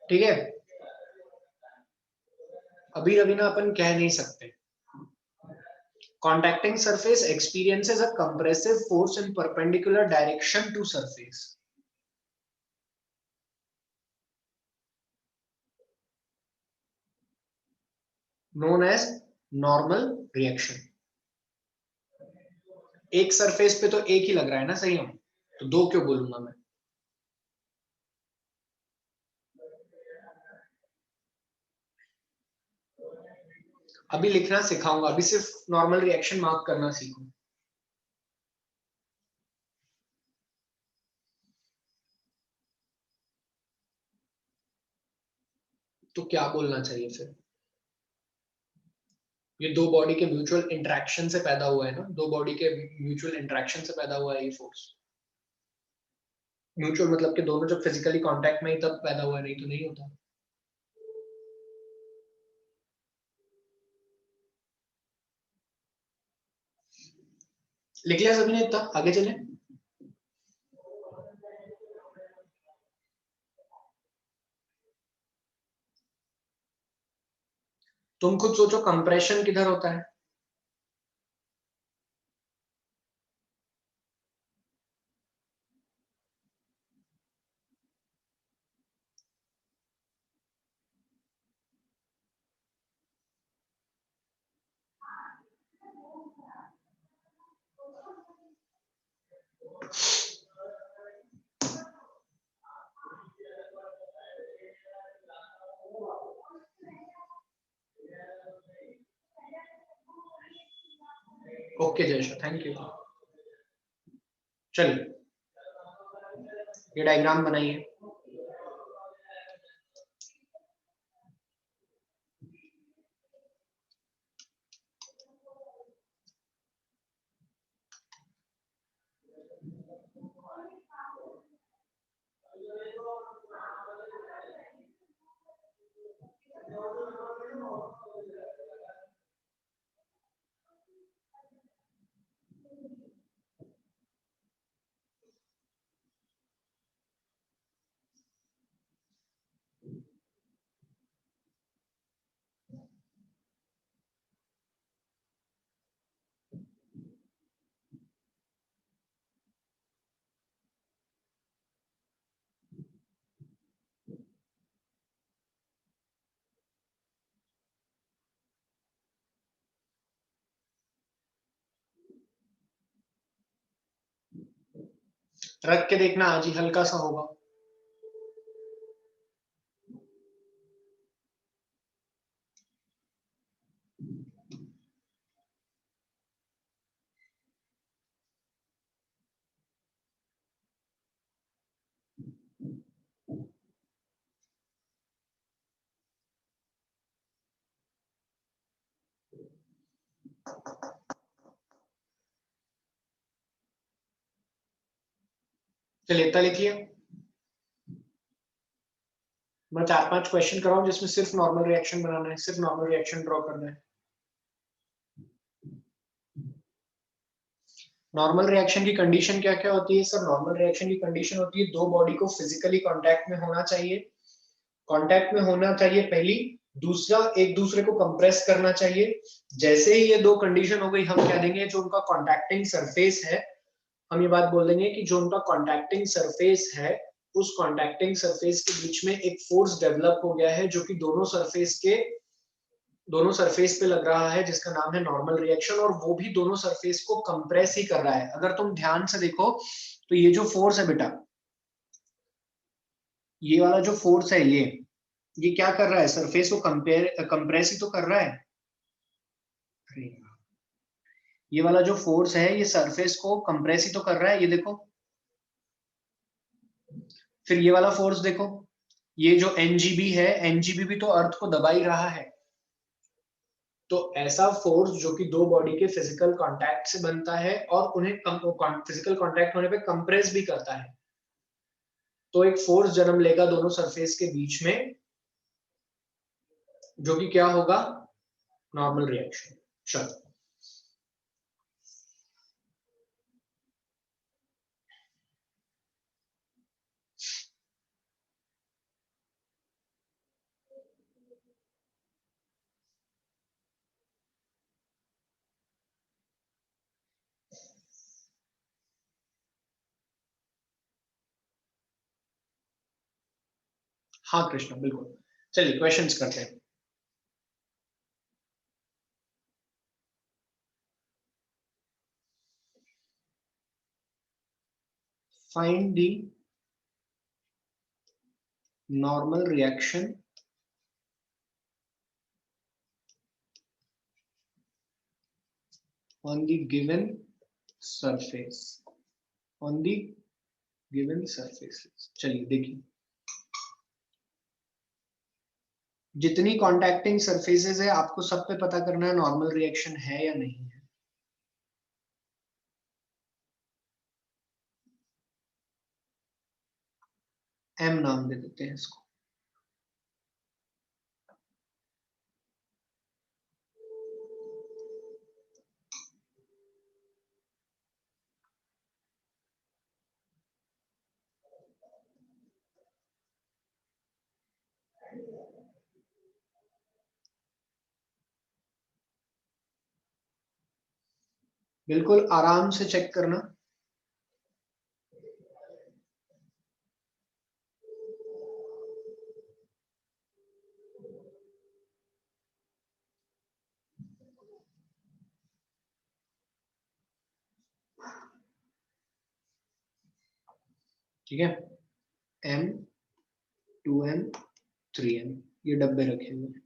ठीक है, अभी रवीना अपन कह नहीं सकते। Contacting surface experiences a compressive force in perpendicular direction to surface. Known as normal reaction. एक सरफेस पे तो एक ही लग रहा है ना, सही हम, तो दो क्यों बोलूंगा मैं? अभी लिखना सिखाऊंगा, अभी सिर्फ नॉर्मल रिएक्शन मार्क करना सीखो। तो क्या बोलना चाहिए फिर? ये दो बॉडी के म्यूचुअल इंटरेक्शन से पैदा हुआ है ना, दो बॉडी के म्यूचुअल इंटरेक्शन से पैदा हुआ है ये फोर्स। म्यूचुअल मतलब कि दोनों जब फिजिकली कांटेक्ट में ही तब पैदा हुआ है, नहीं तो नहीं होता। लिख लिया सभी ने इतना? आगे चले। तुम खुद सोचो कंप्रेशन किधर होता है? Okay Jayasha, thank you. चलिए ये डायग्राम बनाइए। रख के देखना, आज ही हल्का सा होगा। चलिए इतना लिखिए। मैं 4-5 क्वेश्चन कराऊं जिसमें सिर्फ नॉर्मल रिएक्शन बनाना है, सिर्फ नॉर्मल रिएक्शन ड्रॉ करना है। नॉर्मल रिएक्शन की कंडीशन क्या क्या होती है सर? नॉर्मल रिएक्शन की कंडीशन होती है दो बॉडी को फिजिकली कांटेक्ट में होना चाहिए, कांटेक्ट में होना चाहिए पहली, दूसरा एक दूसरे को कंप्रेस करना चाहिए। जैसे ही ये दो कंडीशन हो गई, हम कह देंगे जो उनका कांटेक्टिंग सरफेस है, हम ये बात बोल देंगे कि जो उनका कांटेक्टिंग सरफेस है, उस कांटेक्टिंग सरफेस के बीच में एक फोर्स डेवलप हो गया है जो कि दोनों सरफेस पे लग रहा है, जिसका नाम है नॉर्मल रिएक्शन, और वो भी दोनों सरफेस को कंप्रेस ही कर रहा है। अगर तुम ध्यान से देखो तो ये जो फोर्स है बेटा, ये वाला जो फोर्स है, ये क्या कर रहा है? सरफेस को कंप्रेस ही तो कर रहा है। ये वाला जो फोर्स है ये सरफेस को कंप्रेस ही तो कर रहा है, ये देखो। फिर ये वाला फोर्स देखो, ये जो एनजीबी है, एनजीबी भी तो अर्थ को दबा ही रहा है। तो ऐसा फोर्स जो कि दो बॉडी के फिजिकल कांटेक्ट से बनता है और उन्हें फिजिकल कांटेक्ट होने पे कंप्रेस भी करता है, तो एक फोर्स जन्म लेगा दोनों सरफेस के बीच में, जो कि क्या होगा? Normal reaction. चलो हाँ कृष्णा बिल्कुल, चलिए क्वेश्चंस करते हैं। Find the normal reaction on the given surface, on the given surfaces। चलिए देखिए, जितनी कॉन्टैक्टिंग सरफेसेस है आपको सब पे पता करना है नॉर्मल रिएक्शन है या नहीं है। एम नाम दे देते हैं इसको। बिल्कुल आराम से चेक करना। ठीक है, M 2M 3M ये डब्बे रखे हुए हैं।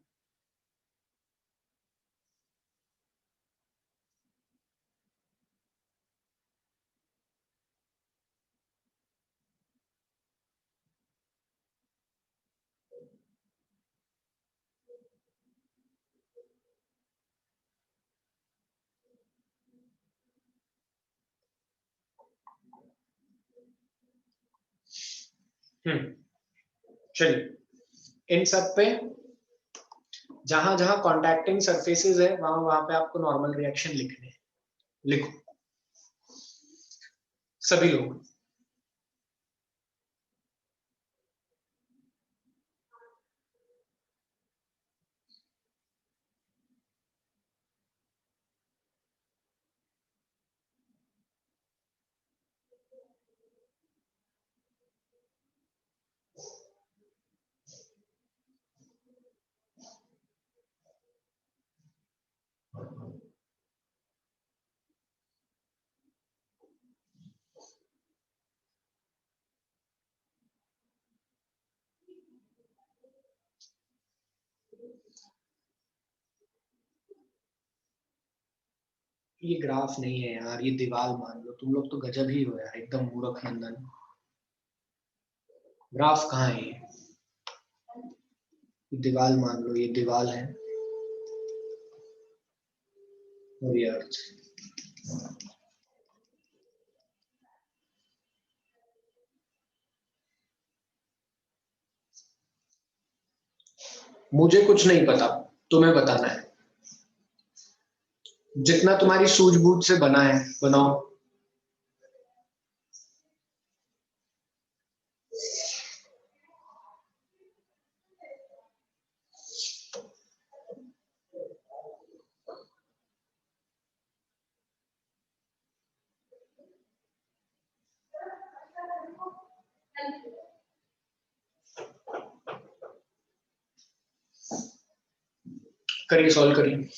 चलिए इन सब पे जहां जहां कॉन्टैक्टिंग सरफेसेस है वहां वहां पे आपको नॉर्मल रिएक्शन लिखने हैं। लिखो सभी लोग। ये ग्राफ नहीं है यार, ये दीवार मान लो। तुम लोग तो गजब ही हो यार, एकदम मूर्ख नंदन। ग्राफ कहाँ है ये? दीवार मान लो, ये दीवार है और ये अर्थ। मुझे कुछ नहीं पता, तुम्हें बताना है। जितना तुम्हारी सूझबूझ से बना है बनाओ। करिए, सॉल्व करिए।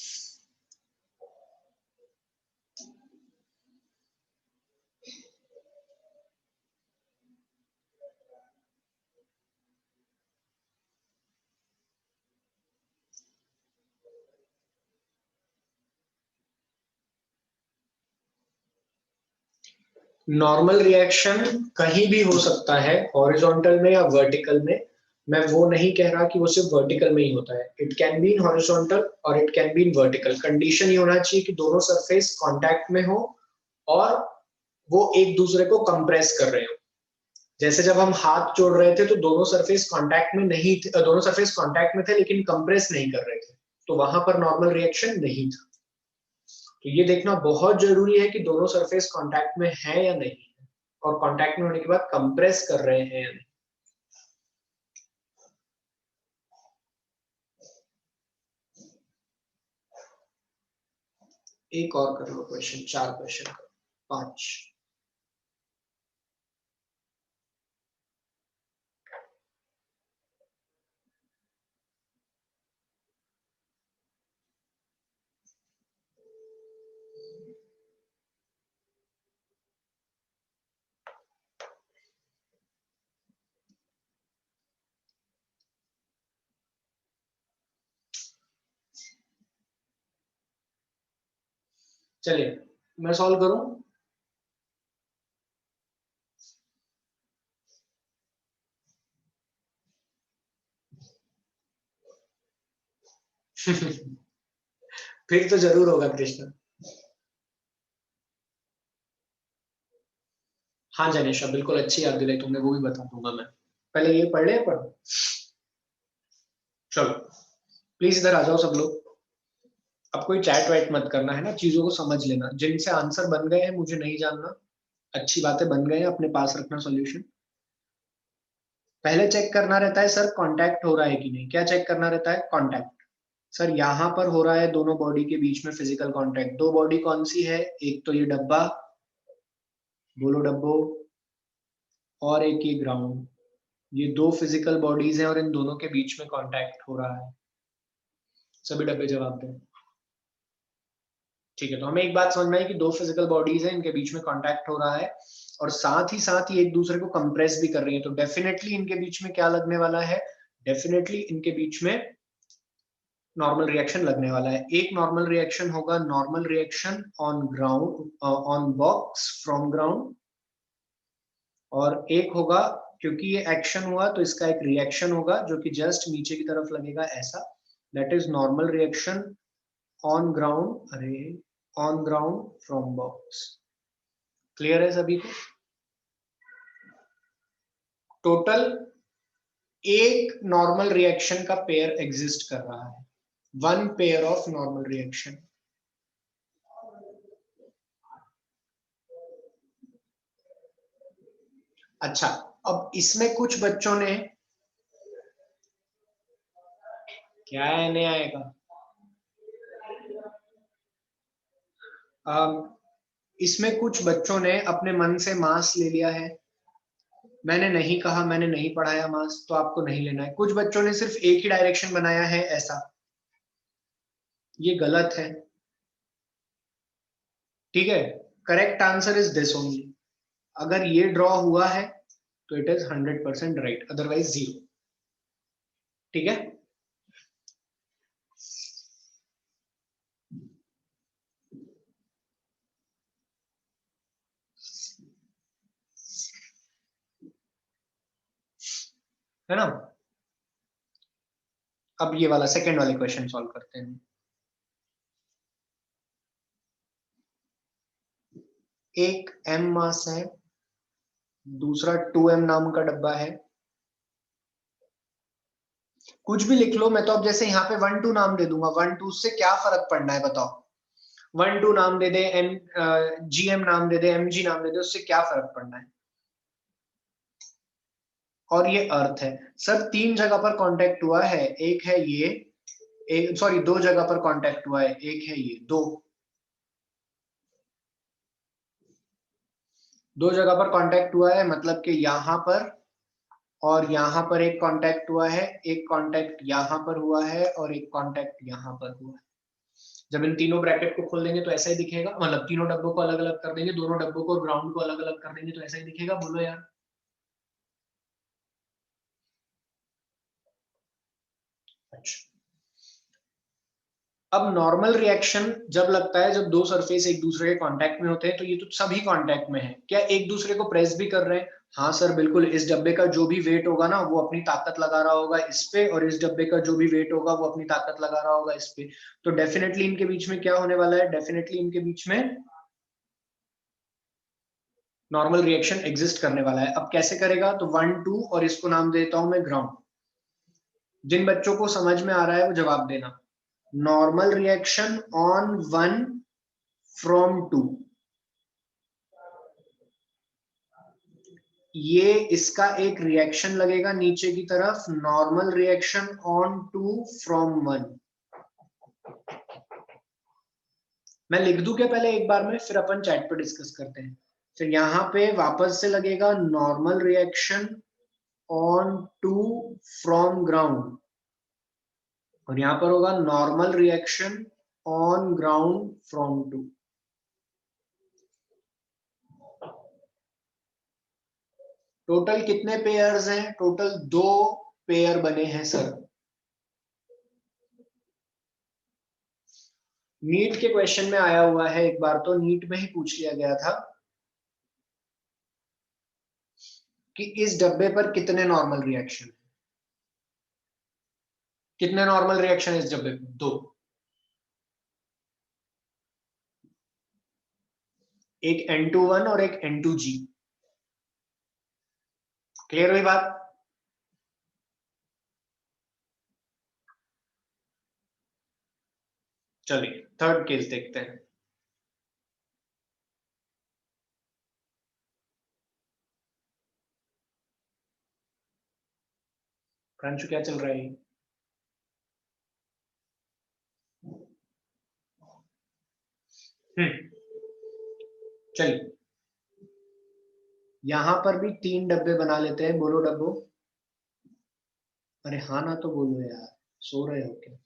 नॉर्मल रिएक्शन कहीं भी हो सकता है, हॉरिजॉन्टल में या वर्टिकल में। मैं वो नहीं कह रहा कि वो सिर्फ वर्टिकल में ही होता है। It can be in horizontal और it can be in vertical. Condition ये होना चाहिए कि दोनों सरफेस कांटेक्ट में हो और वो एक दूसरे को कंप्रेस कर रहे हो। जैसे जब हम हाथ जोड़ रहे थे तो दोनों सरफेस कांटेक्ट में नहीं थे, दोनों सरफेस कांटेक्ट में थे लेकिन कंप्रेस नहीं कर रहे थे, तो वहां पर नॉर्मल रिएक्शन नहीं था। तो ये देखना बहुत जरूरी है कि दोनों सरफेस कांटेक्ट में है या नहीं है, और कांटेक्ट में होने के बाद कंप्रेस कर रहे हैं या नहीं। एक और कर लो क्वेश्चन, 4 क्वेश्चन करो, 5। चलिए मैं सॉल्व करूं। फिर तो जरूर होगा कृष्ण। हाँ जनेशा, बिल्कुल अच्छी याद दिलाई तुमने, वो भी बता दूंगा मैं। पहले ये पढ़ ले पर। चलो प्लीज इधर आ जाओ सब लोग। अब कोई चैट वैट मत करना है ना, चीजों को समझ लेना। जिनसे आंसर बन गए हैं मुझे नहीं जानना, अच्छी बातें बन गए हैं अपने पास रखना सॉल्यूशन। पहले चेक करना रहता है सर कांटेक्ट हो रहा है कि नहीं। क्या चेक करना रहता है? कांटेक्ट। सर यहाँ पर हो रहा है दोनों बॉडी के बीच में फिजिकल कांटेक्ट। दो बॉडी कौन सी है? एक तो ये डब्बा, बोलो डब्बो, और एक ये ग्राउंड। ये दो फिजिकल बॉडीज हैं और इन दोनों के बीच में कांटेक्ट हो रहा है। सभी डब्बे जवाब दें। ठीक है, तो हमें एक बात समझ में आई कि दो फिजिकल बॉडीज हैं, इनके बीच में कांटेक्ट हो रहा है और साथ ही एक दूसरे को कंप्रेस भी कर रही है। तो डेफिनेटली इनके बीच में क्या लगने वाला है? डेफिनेटली इनके बीच में नॉर्मल रिएक्शन लगने वाला है। एक नॉर्मल रिएक्शन होगा, normal reaction on ground, on box from ground, और एक होगा, क्योंकि ये एक्शन हुआ तो इसका एक रिएक्शन होगा जो कि जस्ट नीचे की तरफ लगेगा ऐसा। That is normal reaction on ground, अरे on ground from box. Clear है सभी को? टोटल एक नॉर्मल रिएक्शन का पेयर एग्जिस्ट कर रहा है, one pair of normal reaction. अच्छा, अब इसमें कुछ बच्चों ने, क्या है नहीं आएगा, इसमें कुछ बच्चों ने अपने मन से मास ले लिया है। मैंने नहीं कहा, मैंने नहीं पढ़ाया मास, तो आपको नहीं लेना है। कुछ बच्चों ने सिर्फ एक ही डायरेक्शन बनाया है ऐसा, ये गलत है। ठीक है, correct answer is this only. अगर ये ड्रॉ हुआ है तो it is 100% right, otherwise zero. ठीक है, है ना? अब ये वाला सेकंड वाले क्वेश्चन सॉल्व करते हैं। एक m मास है, दूसरा 2m नाम का डब्बा है। कुछ भी लिख लो, मैं तो अब जैसे यहाँ पे 1 2 नाम दे दूंगा। 1 2 से क्या फर्क पड़ना है बताओ? 1 2 नाम दे दे, एम GM नाम दे दे, MG नाम दे दे, उससे क्या फर्क पड़ना है? और ये अर्थ है। सर तीन जगह पर कांटेक्ट हुआ है, एक है ये, एक सॉरी दो जगह पर कांटेक्ट हुआ है, एक है ये, दो जगह पर कांटेक्ट हुआ है, मतलब कि यहाँ पर और यहाँ पर एक कांटेक्ट हुआ है, एक कांटेक्ट यहाँ पर हुआ है और एक कांटेक्ट यहाँ पर हुआ है। जब इन तीनों ब्रैकेट को खोल देंगे तो ऐसा ही दिखेगा, मतलब तीनों डब्बों को अलग अलग कर देंगे, दोनों डब्बों को और ग्राउंड को अलग अलग कर देंगे तो ऐसा ही दिखेगा। बोलो यार। अच्छा, अब नॉर्मल रिएक्शन जब लगता है, जब दो सरफेस एक दूसरे के कांटेक्ट में होते हैं, तो ये तो सभी कांटेक्ट में है। क्या एक दूसरे को प्रेस भी कर रहे हैं? हाँ सर बिल्कुल। इस डब्बे का जो भी वेट होगा ना, वो अपनी ताकत लगा रहा होगा इस पे, और इस डब्बे का जो भी वेट होगा वो अपनी ताकत लगा रहा होगा इस पे। तो डेफिनेटली इनके बीच में क्या होने वाला है? डेफिनेटली इनके बीच में नॉर्मल रिएक्शन एग्जिस्ट करने वाला है। अब कैसे करेगा? तो 1 2 और इसको नाम देता हूं मैं ग्राउंड। जिन बच्चों को समझ में आ रहा है वो जवाब देना। नॉर्मल रिएक्शन ऑन 1 फ्रॉम 2, ये इसका एक रिएक्शन लगेगा नीचे की तरफ, नॉर्मल रिएक्शन ऑन 2 फ्रॉम 1। मैं लिख दूं क्या पहले एक बार में, फिर अपन चैट पे डिस्कस करते हैं। फिर यहाँ पे वापस से लगेगा normal reaction on 2 from ground, और यहां पर होगा normal reaction on ground from 2। Total कितने पेयर्स हैं? टोटल 2 पेयर बने हैं सर। नीट के क्वेश्चन में आया हुआ है, एक बार तो नीट में ही पूछ लिया गया था कि इस डब्बे पर कितने नॉर्मल रिएक्शन, कितने नॉर्मल रिएक्शन इस डब्बे पर? 2। एक N21 और एक N2G। क्लियर हुई बात? चलिए थर्ड केस देखते हैं। प्रांशु क्या चल रहा है? चलिए यहां पर भी 3 डब्बे बना लेते हैं। बोलो डब्बो। अरे हाँ ना तो बोलो यार, सो रहे हो क्या?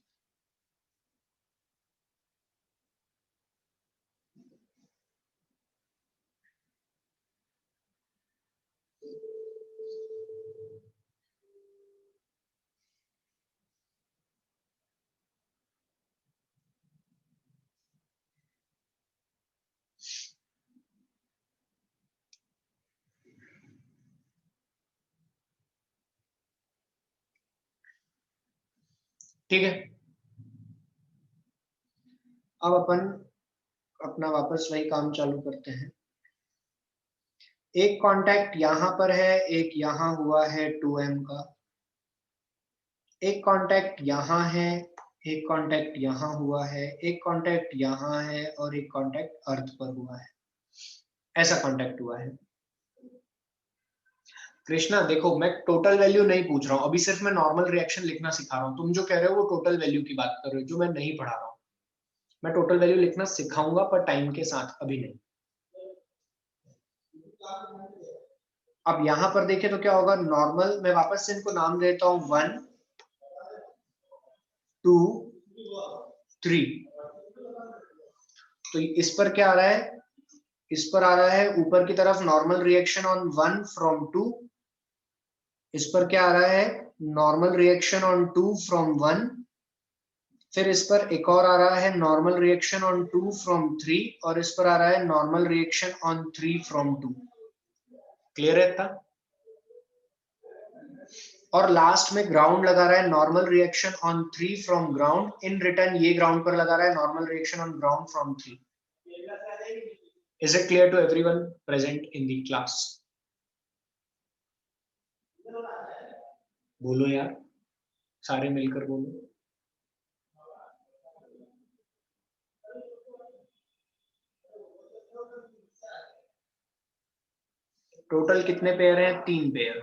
ठीक है, अब अपन अपना वापस वही काम चालू करते हैं। एक कांटेक्ट यहां पर है, एक यहां हुआ है 2m का, एक कांटेक्ट यहां है, एक कांटेक्ट यहां हुआ है, एक कांटेक्ट यहां है और एक कांटेक्ट अर्थ पर हुआ है। ऐसा कांटेक्ट हुआ है। कृष्णा देखो, मैं टोटल वैल्यू नहीं पूछ रहा हूँ अभी, सिर्फ मैं नॉर्मल रिएक्शन लिखना सिखा रहा हूँ। तुम जो कह रहे हो वो टोटल वैल्यू की बात कर रहे हो, जो मैं नहीं पढ़ा रहा हूँ। मैं टोटल वैल्यू लिखना सिखाऊंगा पर टाइम के साथ, अभी नहीं। अब यहां पर देखें तो क्या होगा, नॉर्मल, मैं वापस से इनको नाम देता हूं 1 2 3। तो इस पर क्या आ रहा है, इस पर आ रहा है ऊपर की तरफ नॉर्मल रिएक्शन ऑन 1 फ्रॉम 2। इस पर क्या आ रहा है, नॉर्मल रिएक्शन ऑन 2 फ्रॉम 1। फिर इस पर एक और आ रहा है नॉर्मल रिएक्शन ऑन 2 फ्रॉम 3, और इस पर आ रहा है normal reaction on 3 from 2। Clear है इतना? और लास्ट में ग्राउंड लगा रहा है normal reaction on 3 from ground. In return ये ग्राउंड पर लगा रहा है normal reaction on ground from 3। Is it clear to everyone present in the class? बोलो यार, सारे मिलकर बोलो। टोटल कितने पेयर हैं? 3 पेयर।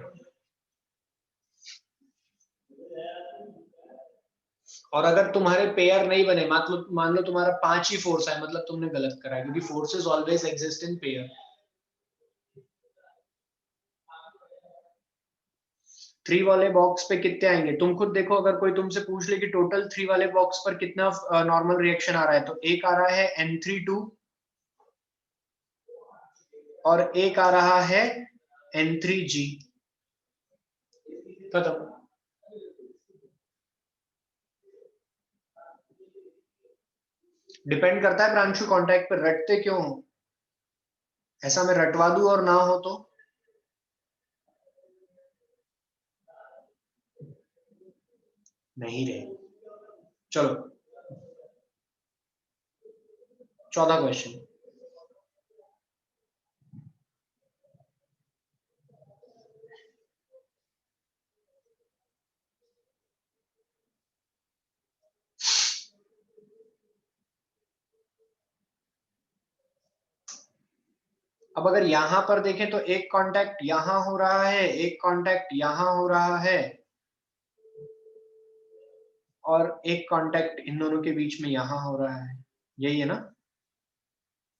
और अगर तुम्हारे पेयर नहीं बने, मतलब मान लो तुम्हारा 5 ही फोर्स है, मतलब तुमने गलत करा है, क्योंकि forces always exist in pair. 3 वाले बॉक्स पे कितने आएंगे तुम खुद देखो। अगर कोई तुमसे पूछ ले कि टोटल 3 वाले बॉक्स पर कितना नॉर्मल रिएक्शन आ रहा है, तो एक आ रहा है N32 और एक आ रहा है N3G। खत्म। डिपेंड करता है प्रांशु कांटेक्ट पर रटते क्यों हो। ऐसा मैं रटवा दूं और ना हो तो? नहीं रहे। चलो 14 क्वेश्चन। अब अगर यहां पर देखें तो एक कांटेक्ट यहां हो रहा है, एक कांटेक्ट यहां हो रहा है, और एक कांटेक्ट इन दोनों के बीच में यहां हो रहा है। यही है ना?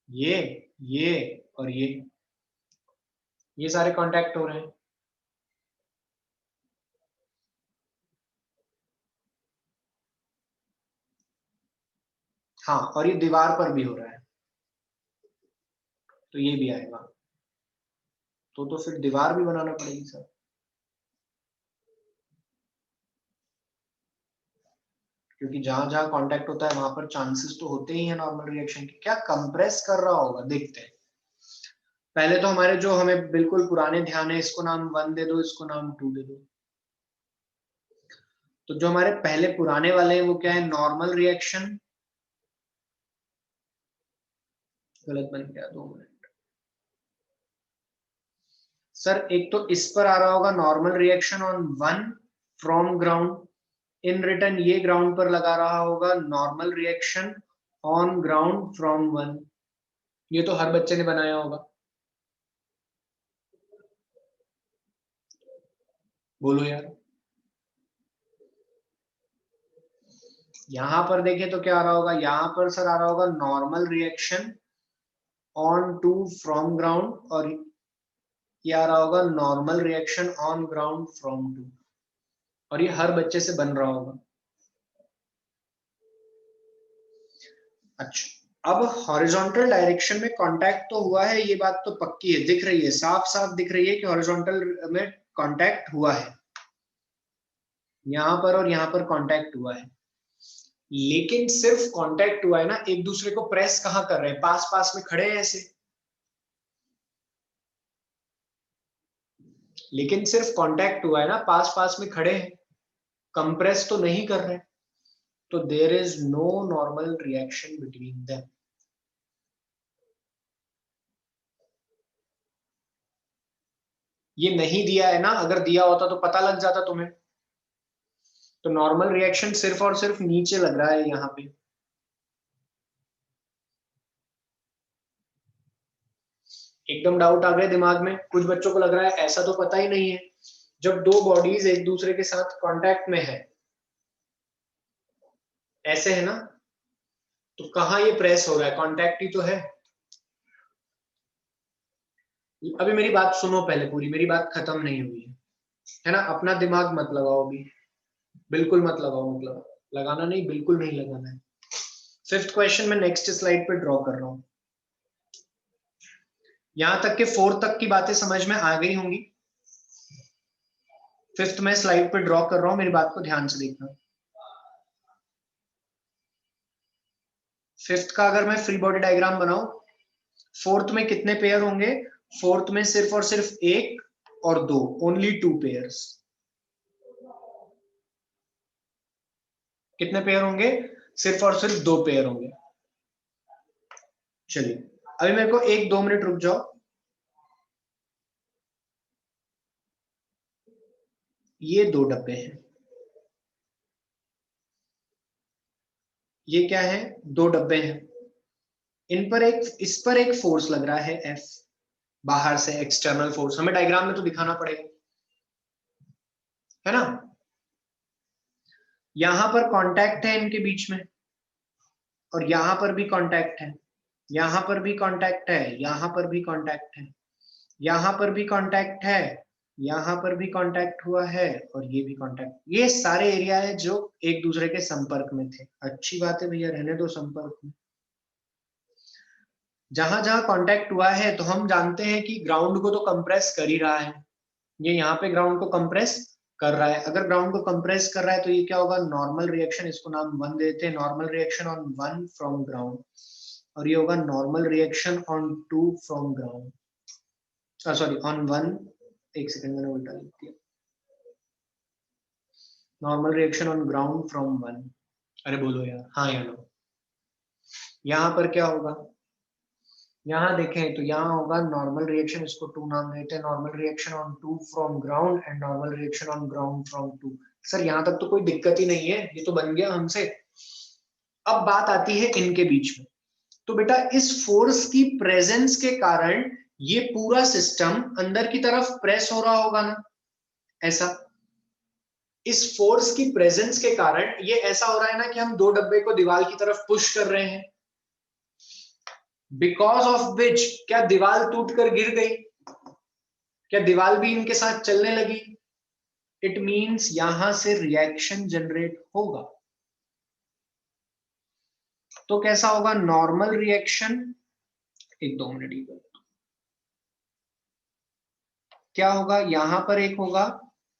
ये ये और ये सारे कांटेक्ट हो रहे हैं। हाँ, और ये दीवार पर भी हो रहा है, तो ये भी आएगा। तो फिर दीवार भी बनाना पड़ेगी सर। क्योंकि जहां जहां कांटेक्ट होता है वहां पर चांसेस तो होते ही हैं नॉर्मल रिएक्शन के। क्या कंप्रेस कर रहा होगा, देखते हैं। पहले तो हमारे जो हमें बिल्कुल पुराने ध्यान है, इसको नाम 1 दे दो, इसको नाम 2 दे दो। तो जो हमारे पहले पुराने वाले हैं वो क्या है, नॉर्मल रिएक्शन। गलत बन गया, 2 मिनट सर। एक तो इस पर आ रहा होगा normal reaction on 1 from ground, in return ये ग्राउंड पर लगा रहा होगा normal reaction on ground from 1। ये तो हर बच्चे ने बनाया होगा, बोलो यार। यहां पर देखें तो क्या आ रहा होगा, यहां पर सर आ रहा होगा normal reaction on 2 from ground, और ये आ रहा होगा normal reaction on ground from 2, और ये हर बच्चे से बन रहा होगा। अच्छा, अब हॉरिजॉन्टल डायरेक्शन में कांटेक्ट तो हुआ है, ये बात तो पक्की है, दिख रही है, साफ साफ दिख रही है कि हॉरिजॉन्टल में कांटेक्ट हुआ है, यहां पर और यहां पर कांटेक्ट हुआ है। लेकिन सिर्फ कांटेक्ट हुआ है ना, एक दूसरे को प्रेस कहां कर रहे हैं, पास पास में खड़े हैं ऐसे। लेकिन सिर्फ कांटेक्ट हुआ है ना, पास पास में खड़े हैं, कंप्रेस तो नहीं कर रहे। तो there is no normal reaction between them. ये नहीं दिया है ना, अगर दिया होता तो पता लग जाता तुम्हें। तो नॉर्मल रिएक्शन सिर्फ और सिर्फ नीचे लग रहा है यहाँ पे। एकदम डाउट आ गए दिमाग में, कुछ बच्चों को लग रहा है ऐसा तो पता ही नहीं है। जब दो बॉडीज एक दूसरे के साथ कांटेक्ट में है, ऐसे है ना, तो कहां ये प्रेस हो रहा है, कांटेक्ट ही तो है। अभी मेरी बात सुनो पहले पूरी, मेरी बात खत्म नहीं हुई है ना। अपना दिमाग मत लगाओ अभी, बिल्कुल मत लगाओ, मतलब लगाना नहीं, बिल्कुल नहीं लगाना है। फिफ्थ क्वेश्चन में नेक्स्ट स्लाइड पे ड्रॉ कर रहा हूं। यहां तक के फोर्थ तक की बातें समझ में आ गई होंगी। फिफ्थ में स्लाइड पे ड्रॉ कर रहा हूं, मेरी बात को ध्यान से देखना। फिफ्थ का अगर मैं फ्री बॉडी डायग्राम बनाऊं, फोर्थ में कितने पेयर होंगे, फोर्थ में सिर्फ और सिर्फ 1 और 2, ओनली 2 पेयर्स। कितने पेयर होंगे, सिर्फ और सिर्फ 2 पेयर होंगे। चलिए, अभी मेरे को 1-2 मिनट रुक जाओ। ये 2 डब्बे हैं, ये क्या है, 2 डब्बे हैं। इन पर इस पर एक फोर्स लग रहा है F, बाहर से एक्सटर्नल फोर्स, हमें डायग्राम में तो दिखाना पड़ेगा, है ना। यहां पर कांटेक्ट है इनके बीच में, और यहां पर भी कांटेक्ट है, यहां पर भी कांटेक्ट है, यहां पर भी कांटेक्ट है, यहां पर भी कांटेक्ट है, यहां पर भी कांटेक्ट हुआ है, और ये भी कांटेक्ट। ये सारे एरिया है जो एक दूसरे के संपर्क में थे। अच्छी बात है भैया, रहने दो संपर्क में। जहां जहां कांटेक्ट हुआ है तो हम जानते हैं कि ग्राउंड को तो कंप्रेस कर ही रहा है, ये यहाँ पे ग्राउंड को कंप्रेस कर रहा है। अगर ग्राउंड को कंप्रेस कर रहा है तो ये क्या होगा, नॉर्मल रिएक्शन, इसको नाम 1 देते हैं, normal reaction on 1 from ground, और ये होगा normal reaction on 2 from ground, sorry on 1, एक सेकंड मैंने उल्टा लिख दिया, normal reaction on ground from 1। अरे बोलो यार, हाँ या नो। यहाँ पर क्या होगा, यहाँ देखें तो यहाँ होगा नॉर्मल रिएक्शन, इसको 2 नाम देते हैं, normal reaction on 2 from ground and normal reaction on ground from 2। Sir यहाँ तक तो कोई दिक्कत ही नहीं है, ये तो बन गया हमसे। अब बात आती है इनके बीच में। तो बेटा इस फोर्स की प्रेजेंस के कारण ये पूरा सिस्टम अंदर की तरफ प्रेस हो रहा होगा ना, ऐसा। इस फोर्स की प्रेजेंस के कारण ये ऐसा हो रहा है ना कि हम 2 डब्बे को दीवार की तरफ पुश कर रहे हैं, बिकॉज ऑफ विच क्या दीवार टूट कर गिर गई, क्या दीवार भी इनके साथ चलने लगी। इट मींस यहां से रिएक्शन जनरेट होगा। तो कैसा होगा, नॉर्मल रिएक्शन, 1-2 मिनट ही क्या होगा, यहां पर एक होगा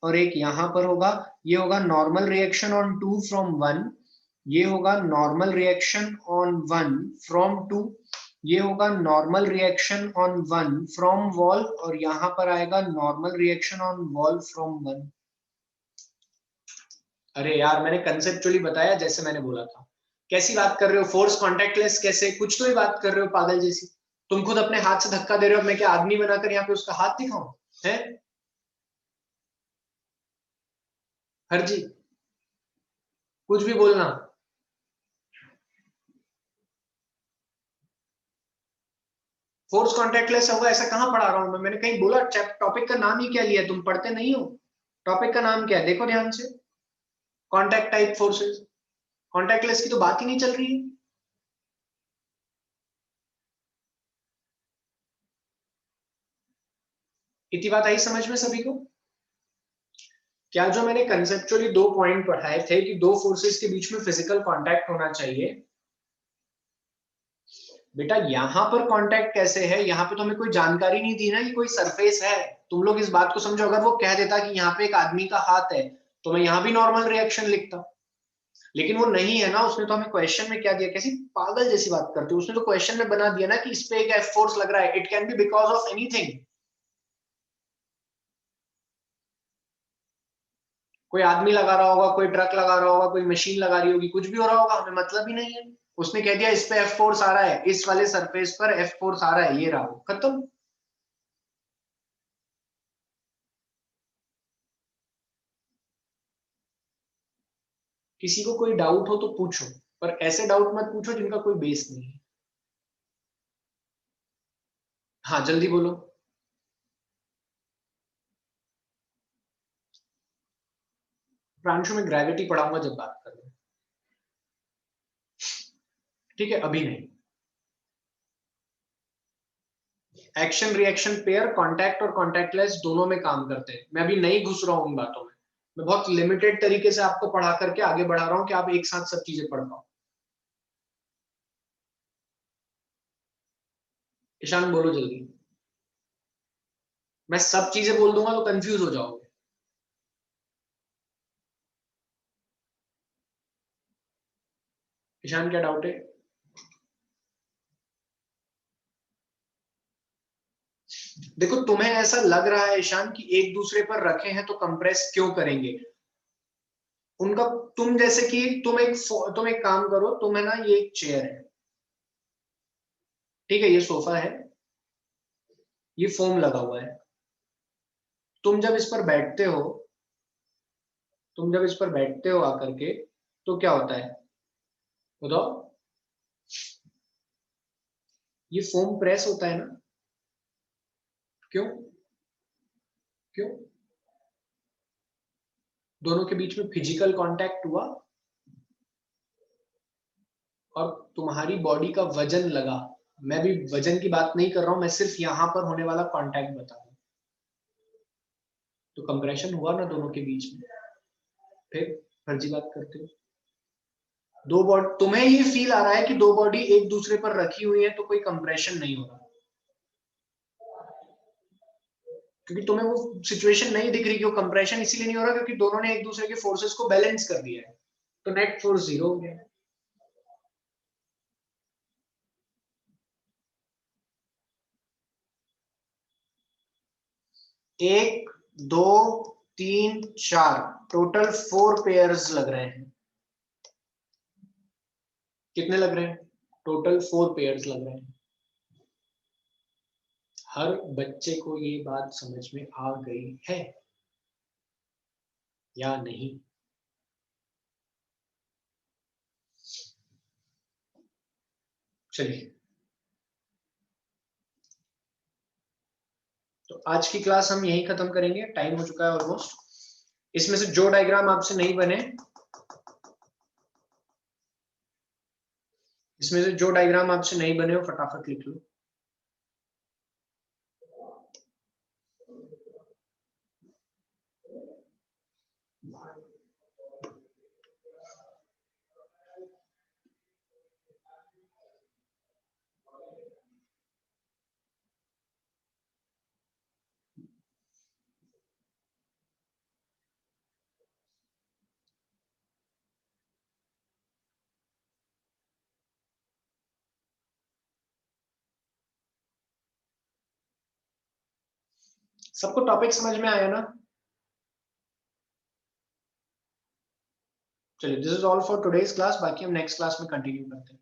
और एक यहां पर होगा, ये होगा नॉर्मल रिएक्शन ऑन 2 फ्रॉम 1, ये होगा normal reaction on one from two, ये होगा normal reaction on one from wall, और यहां पर आएगा normal reaction on wall from one. अरे यार मैंने कंसेप्चुअली बताया जैसे मैंने बोला था। कैसी बात कर रहे हो, फोर्स कॉन्टैक्टलेस कैसे, कुछ तो ही बात कर रहे हो पागल जैसी। तुम खुद अपने हाथ से धक्का दे रहे हो, मैं क्या आदमी बनाकर यहाँ पे उसका हाथ दिखाऊं है? हर जी कुछ भी बोलना। फोर्स कॉन्टैक्टलेस होगा ऐसा कहाँ पढ़ा रहा हूं मैं? मैंने कहीं बोला? टॉपिक का नाम ही क्या लिया? तुम पढ़ते नहीं हो? टॉपिक का नाम क्या है देखो ध्यान से, कॉन्टैक्ट टाइप फोर्सेस। कॉन्टैक्टलेस की तो बात ही नहीं चल रही है। इतनी बात आई समझ में सभी को? क्या जो मैंने कंसेप्चुअली दो पॉइंट पढ़ाए थे कि दो फोर्सेस के बीच में फिजिकल कांटेक्ट होना चाहिए, बेटा यहाँ पर कांटेक्ट कैसे है? यहाँ पे तो हमें कोई जानकारी नहीं दी ना कि कोई सरफेस है। तुम लोग इस बात को समझो, अगर वो कह देता कि यहाँ पे एक आदमी का हाथ है तो मैं यहाँ भी नॉर्मल रिएक्शन लिखता, लेकिन वो नहीं है ना। उसने तो हमें क्वेश्चन में क्या दिया? कैसी पागल जैसी बात करते हो? उसने तो क्वेश्चन में बना दिया ना कि इस पे एक एफ फोर्स लग रहा है, it can B because of anything. कोई आदमी लगा रहा होगा, कोई ट्रक लगा रहा होगा, कोई मशीन लगा रही होगी, कुछ भी हो रहा होगा, हमें मतलब ही नहीं है। उसने कह दिया इस पे एफ फोर्स आ रहा है, इस वाले सरफेस पर एफ फोर्स आ रहा है, ये रहा, खत्म। किसी को कोई डाउट हो तो पूछो, पर ऐसे डाउट मत पूछो जिनका कोई बेस नहीं है। हाँ जल्दी बोलो। प्रांशु में ग्रेविटी पढ़ाऊंगा जब बात करूंगा, ठीक है? अभी नहीं। एक्शन रिएक्शन पेयर कांटेक्ट और कांटेक्टलेस दोनों में काम करते हैं। मैं अभी नहीं घुस रहा हूं उन बातों में, मैं बहुत लिमिटेड तरीके से आपको पढ़ा करके आगे बढ़ा रहा हूं कि आप एक साथ सब चीजें पढ़ पाओ। ईशान बोलो जल्दी। मैं सब चीजें बोल दूंगा तो कंफ्यूज हो जाओगे। ईशान क्या डाउट है? देखो तुम्हें ऐसा लग रहा है ईशान कि एक दूसरे पर रखे हैं तो कंप्रेस क्यों करेंगे उनका? तुम जैसे कि तुम एक काम करो, तुम है ना, ये एक चेयर है, ठीक है, ये सोफा है, ये फोम लगा हुआ है। तुम जब इस पर बैठते हो, तुम जब इस पर बैठते हो आकर के, तो क्या होता है बताओ? ये फोम प्रेस होता है ना? क्यों? क्यों? दोनों के बीच में फिजिकल कांटेक्ट हुआ और तुम्हारी बॉडी का वजन लगा। मैं भी वजन की बात नहीं कर रहा हूं, मैं सिर्फ यहां पर होने वाला कांटेक्ट बता रहा हूं। तो कंप्रेशन हुआ ना दोनों के बीच में। फिर फर्जी बात करते हो। दो बॉडी, तुम्हें ये फील आ रहा है कि दो बॉडी एक दूसरे पर रखी हुई है तो कोई कंप्रेशन नहीं हो रहा, क्योंकि तुम्हें वो सिचुएशन नहीं दिख रही कि वो कंप्रेशन इसीलिए नहीं हो रहा क्योंकि दोनों ने एक दूसरे के फोर्सेस को बैलेंस कर दिया है, तो नेट फोर्स जीरो हो गया। एक, दो, तीन, चार, टोटल फोर पेयर्स लग रहे हैं। कितने लग रहे हैं? टोटल फोर पेयर्स लग रहे हैं। हर बच्चे को ये बात समझ में आ गई है या नहीं? चलिए, तो आज की क्लास हम यही खत्म करेंगे, टाइम हो चुका है ऑलमोस्ट। इसमें से जो डायग्राम आपसे नहीं बने, इसमें से जो डायग्राम आपसे नहीं बने हो फटाफट लिख लो। सबको टॉपिक समझ में आया ना? चलिए, this is all for today's class, बाकी हम नेक्स्ट क्लास में कंटिन्यू करते हैं।